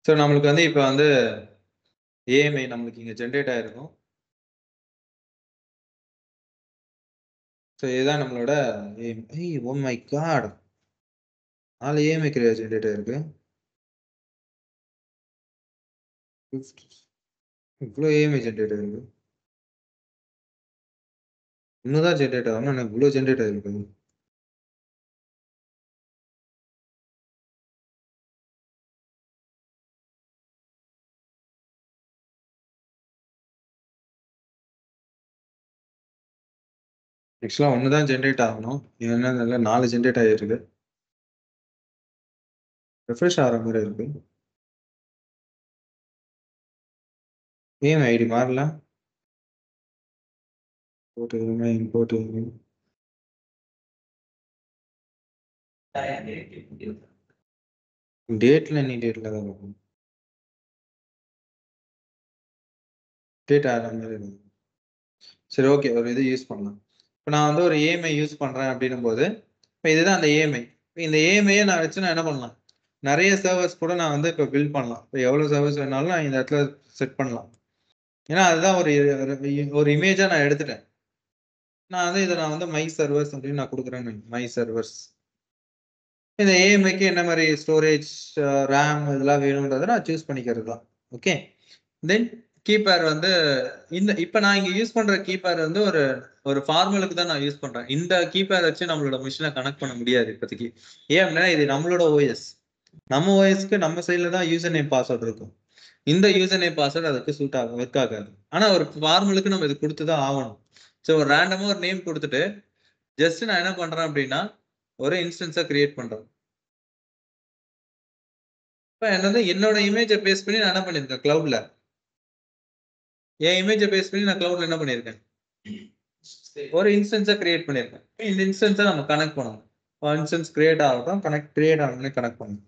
Speaker 1: ஸோ நம்மளுக்கு வந்து இப்போ வந்து ஏஎம்ஐ நம்மளுக்கு இங்கே ஜென்ரேட் ஆயிருக்கும். ஸோ இதுதான் நம்மளோட AMI. Oh my god, 4 AMI கிரியா ஜென்ரேட் ஆயிருக்கு. இவ்வளோ ஏஎம்ஐ ஜென்ரேட் ஆயிருக்கு. இன்னும் ஜென்ரேட் ஆகணும், எனக்கு இவ்வளோ ஜென்ரேட் ஆயிருக்கு. ஆக்சுவலாக 1 தான் ஜென்ரேட் ஆகணும், என்ன 4 ஜென்ரேட் ஆகிருக்கு. ரெஃப்ரெஷ் ஆகிற மாதிரி இருக்கு. ஏஎம்ஐ ஐடி மாறல. போட்டு இம்போர்ட் டேட்ல நீ டேட்ல தான் இருக்கும். டேட் ஆகிற மாதிரி இருக்கும். சரி, ஓகே, ஒரு இது யூஸ் பண்ணலாம். இப்போ நான் வந்து ஒரு ஏஎம்ஐ யூஸ் பண்ணுறேன் அப்படின்னும் போது, இப்போ இதுதான் அந்த ஏஎம்ஐ. இந்த ஏஎம்ஐயை நான் வச்சு நான் என்ன பண்ணலாம், நிறைய சர்வர்ஸ் கூட நான் வந்து இப்போ பில்ட் பண்ணலாம். இப்போ எவ்வளோ சர்வர்ஸ் வேணாலும் நான் இந்த இடத்துல செட் பண்ணலாம். ஏன்னா அதுதான் ஒரு இமேஜாக நான் எடுத்துட்டேன். நான் வந்து இதை நான் வந்து மை சர்வர்ஸ் அப்படின்னு நான் கொடுக்குறேன்னு, மை சர்வர்ஸ். இந்த ஏஎம்ஐக்கு என்ன மாதிரி ஸ்டோரேஜ், ரேம் இதெல்லாம் வேணுன்றதை நான் சூஸ் பண்ணிக்கிறது தான். ஓகே, தென் கீபேர் வந்து இப்போ நான் இங்கே யூஸ் பண்ணுற கீபேர் வந்து ஒரு ஃபார்மலுக்கு தான் நான் யூஸ் பண்ணுறேன். இந்த கீபேர் வச்சு நம்மளோட மிஷினை கனெக்ட் பண்ண முடியாது இப்போதைக்கு. ஏன் அப்படின்னா இது நம்மளோட ஓஎஸ். நம்ம ஓஎஸ்க்கு நம்ம சைடில் தான் யூசர் நேம் பாஸ்வேர்ட் இருக்கும். இந்த யூசர் நேம் பாஸ்வேர்ட் அதுக்கு சூட் ஆகும், ஒர்க் ஆகாது. ஆனால் ஒரு ஃபார்மலுக்கு நம்ம இது கொடுத்து தான் ஆகணும். ஸோ ஒரு ரேண்டமாக ஒரு நேம் கொடுத்துட்டு ஜஸ்ட் நான் என்ன பண்ணுறேன் அப்படின்னா ஒரு இன்ஸ்டன்ஸை கிரியேட் பண்ணுறேன். இப்போ என்னோட இமேஜை பேஸ் பண்ணி நான் என்ன பண்ணியிருக்கேன், கிளவுட்ல என் இமேஜை பேஸ் பண்ணி நான் கிளவுட்ல என்ன பண்ணியிருக்கேன், ஒரு இன்ஸ்டன்ஸை கிரியேட் பண்ணியிருக்கேன். இந்த இன்ஸ்டன்ஸை நம்ம கனெக்ட் பண்ணணும். இன்ஸ்டன்ஸ் கிரியேட் ஆகட்டும், கிரியேட் ஆகணும்னு கனெக்ட் பண்ணணும்.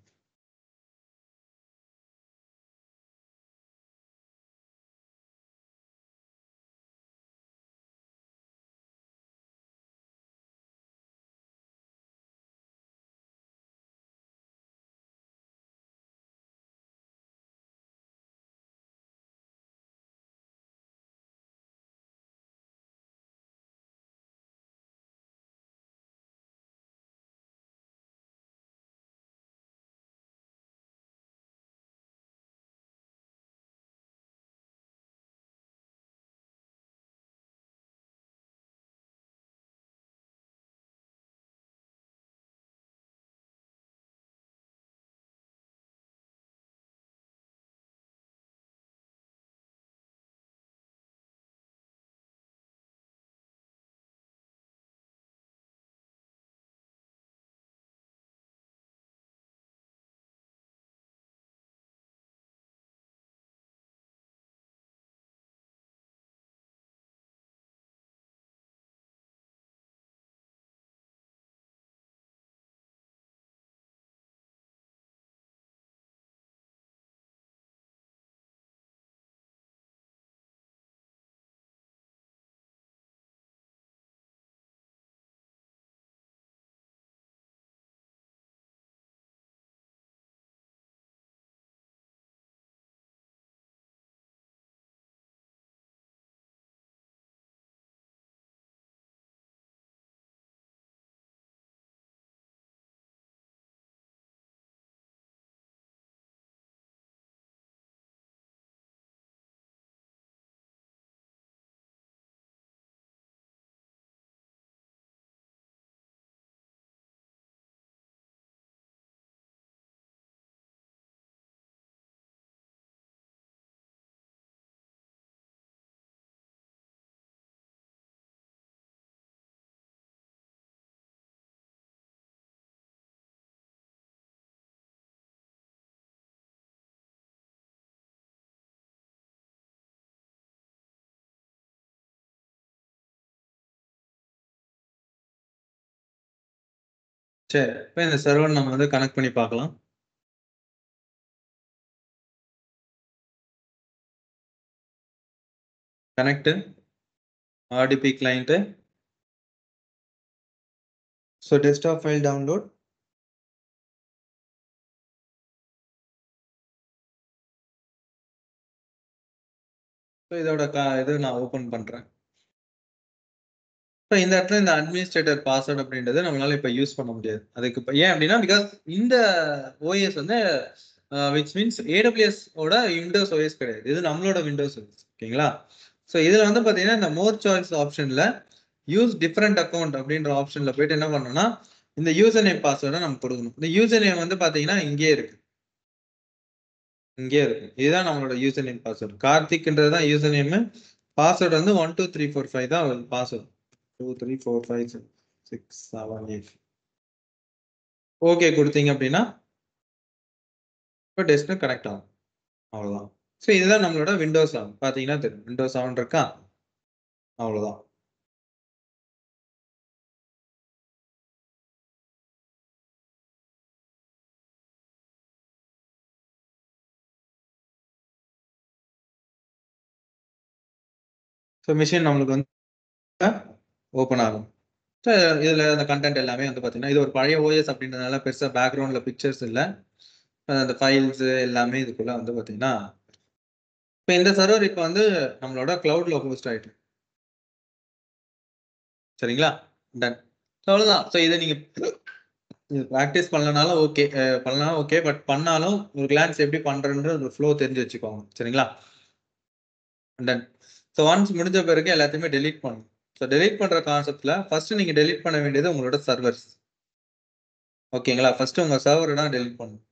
Speaker 1: சரி, இப்போ இந்த சர்வர் நம்ம வந்து கனெக்ட் பண்ணி பார்க்கலாம். Connect RDP client. So desktop file download. So இதோட இது நான் ஓப்பன் பண்றேன். ஸோ இந்த இடத்துல இந்த அட்மினிஸ்ட்ரேட்டர் பாஸ்வேர்ட் அப்படின்றது நம்மளால இப்ப யூஸ் பண்ண முடியாது. அதுக்கு ஏன் அப்படின்னா பிகாஸ் இந்த ஓஎஸ் வந்து விச் மீன்ஸ் ஏடபிள்யூஎஸ் ஓட விண்டோஸ் ஓஎஸ் கிடையாது. இது நம்மளோட விண்டோஸ் ஓஎஸ். ஓகேங்களா? ஸோ இதுல வந்து பாத்தீங்கன்னா இந்த மோர் சாய்ஸ் ஆப்ஷன்ல யூஸ் டிஃபரெண்ட் அக்கௌண்ட் அப்படின்ற ஆப்ஷன்ல போயிட்டு என்ன பண்ணணும்னா இந்த யூசர் நேம் பாஸ்வேர்டை நம்ம கொடுக்கணும். இந்த யூசர் நேம் வந்து பாத்தீங்கன்னா இங்கே இருக்கு. இங்கே இருக்கு. இதுதான் நம்மளோட யூசர் நேம் பாஸ்வேர்டு. கார்த்திக்ன்றது தான் யூசர் நேம். பாஸ்வேர்டு வந்து 1 2 3 4 5 தான் பாஸ்வேர்டு. 2 3 4 5 6 7 8. ஓகே கொடுத்தீங்க அப்படின்னா இப்போ டெஸ்க்டாப் கனெக்ட் ஆகும். அவ்வளவுதான். ஸோ இதுதான் நம்மளோட விண்டோஸ் 7 பாத்தீங்கன்னா தெரியும். விண்டோஸ் 7 இருக்கா? அவ்வளவுதான். ஸோ மிஷின் நம்மளுக்கு வந்து ஓப்பன் ஆகும். ஸோ இதுல அந்த கண்டென்ட் எல்லாமே வந்து பாத்தீங்கன்னா இது ஒரு பழைய ஓஎஸ் அப்படின்றதுனால பெருசா பேக்ரவுண்ட்ல பிக்சர்ஸ் இல்லை. அந்த ஃபைல்ஸ் எல்லாமே இதுக்குள்ள வந்து பாத்தீங்கன்னா இப்போ இந்த சர்வர் இப்போ வந்து நம்மளோட கிளவுட்ல ஹோஸ்ட் ஆயிட்டு. சரிங்களா? டன். ஸோ அவ்வளவுதான். ஸோ இதை நீங்க ப்ராக்டிஸ் பண்ணலனாலும் ஓகே, பண்ணலாம் ஓகே, பட் பண்ணாலும் ஒரு கிளான்ஸ் எப்படி பண்றன்ற ஒரு ஃப்ளோ தெரிஞ்சு வச்சுக்கோங்க. சரிங்களா? டன். ஸோ ஒன்ஸ் முடிஞ்ச பிறகு எல்லாத்தையுமே டெலீட் பண்ணணும். ஸோ டெலீட் பண்ற கான்செப்ட்ல ஃபர்ஸ்ட் நீங்க டெலீட் பண்ண வேண்டியது உங்களோட சர்வர்ஸ். ஓகேங்களா? ஃபர்ஸ்ட் உங்க சர்வரை தான் டெலீட் பண்ணணும்.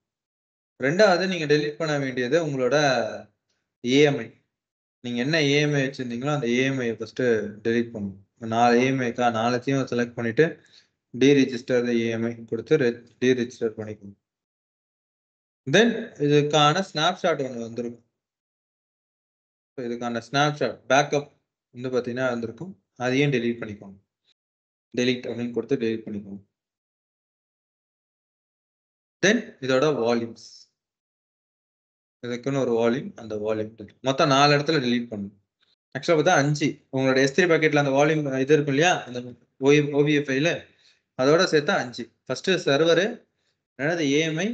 Speaker 1: ரெண்டாவது நீங்க டெலீட் பண்ண வேண்டியது உங்களோட ஏஎம்ஐ. நீங்க என்ன ஏஎம்ஐ வச்சிருந்தீங்களோ அந்த ஏஎம்ஐ ஃபர்ஸ்ட் டெலீட் பண்ணணும். 4 ஏஎம்ஐ இருக்கா? 4த்தையும் செலக்ட் பண்ணிட்டு டீரிஜிஸ்டர் ஏஎம்ஐ கொடுத்து டீரிஜிஸ்டர் பண்ணிக்கணும். தென் இதுக்கான ஸ்னாப்ஷாட் ஒன்று வந்திருக்கும். இதுக்கான ஸ்னாப்ஷாட் பேக்கப் வந்து பார்த்தீங்கன்னா வந்திருக்கும். அதையும் டெலீட் பண்ணிக்கோங்க. டெலீட் அப்படின்னு கொடுத்து டெலீட் பண்ணிக்கோங்க. தென் இதோட வால்யூம்ஸ். இதுக்குன்னு ஒரு வால்யூம், அந்த வால்யூம் மொத்தம் 4 இடத்துல டெலீட் பண்ணணும். ஆக்சுவலாக பார்த்தா 5. உங்களோட S3 பாக்கெட்ல அந்த வால்யூம் இது இருக்கும் இல்லையா? அந்த OBF ஃபைலு அதோட சேர்த்தா 5. ஃபர்ஸ்ட் சர்வரு, ரெண்டாவது ஏஎம்ஐ,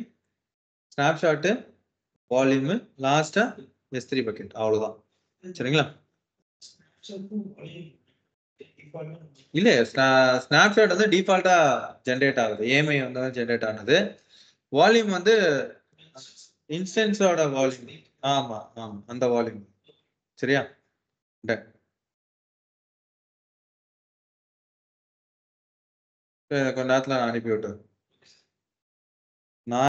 Speaker 1: ஸ்னாப்ஷாட்டு, வால்யூம், லாஸ்டா S3 பாக்கெட். அவ்வளவுதான். சரிங்களா? இல்ல ஸ்னாப்ஷாட் வந்து டிஃபால்ட்டா ஜெனரேட் ஆகுது. ஏஎம்ஐ வந்து ஜெனரேட் ஆனது. வால்யூம் வந்து இன்ஸ்டன்ஸோட வால்யூம். ஆமா ஆமா அந்த வால்யூம். சரியா? டன். கொஞ்ச நேரத்துல நான் அனுப்பி விட்டுறேன்.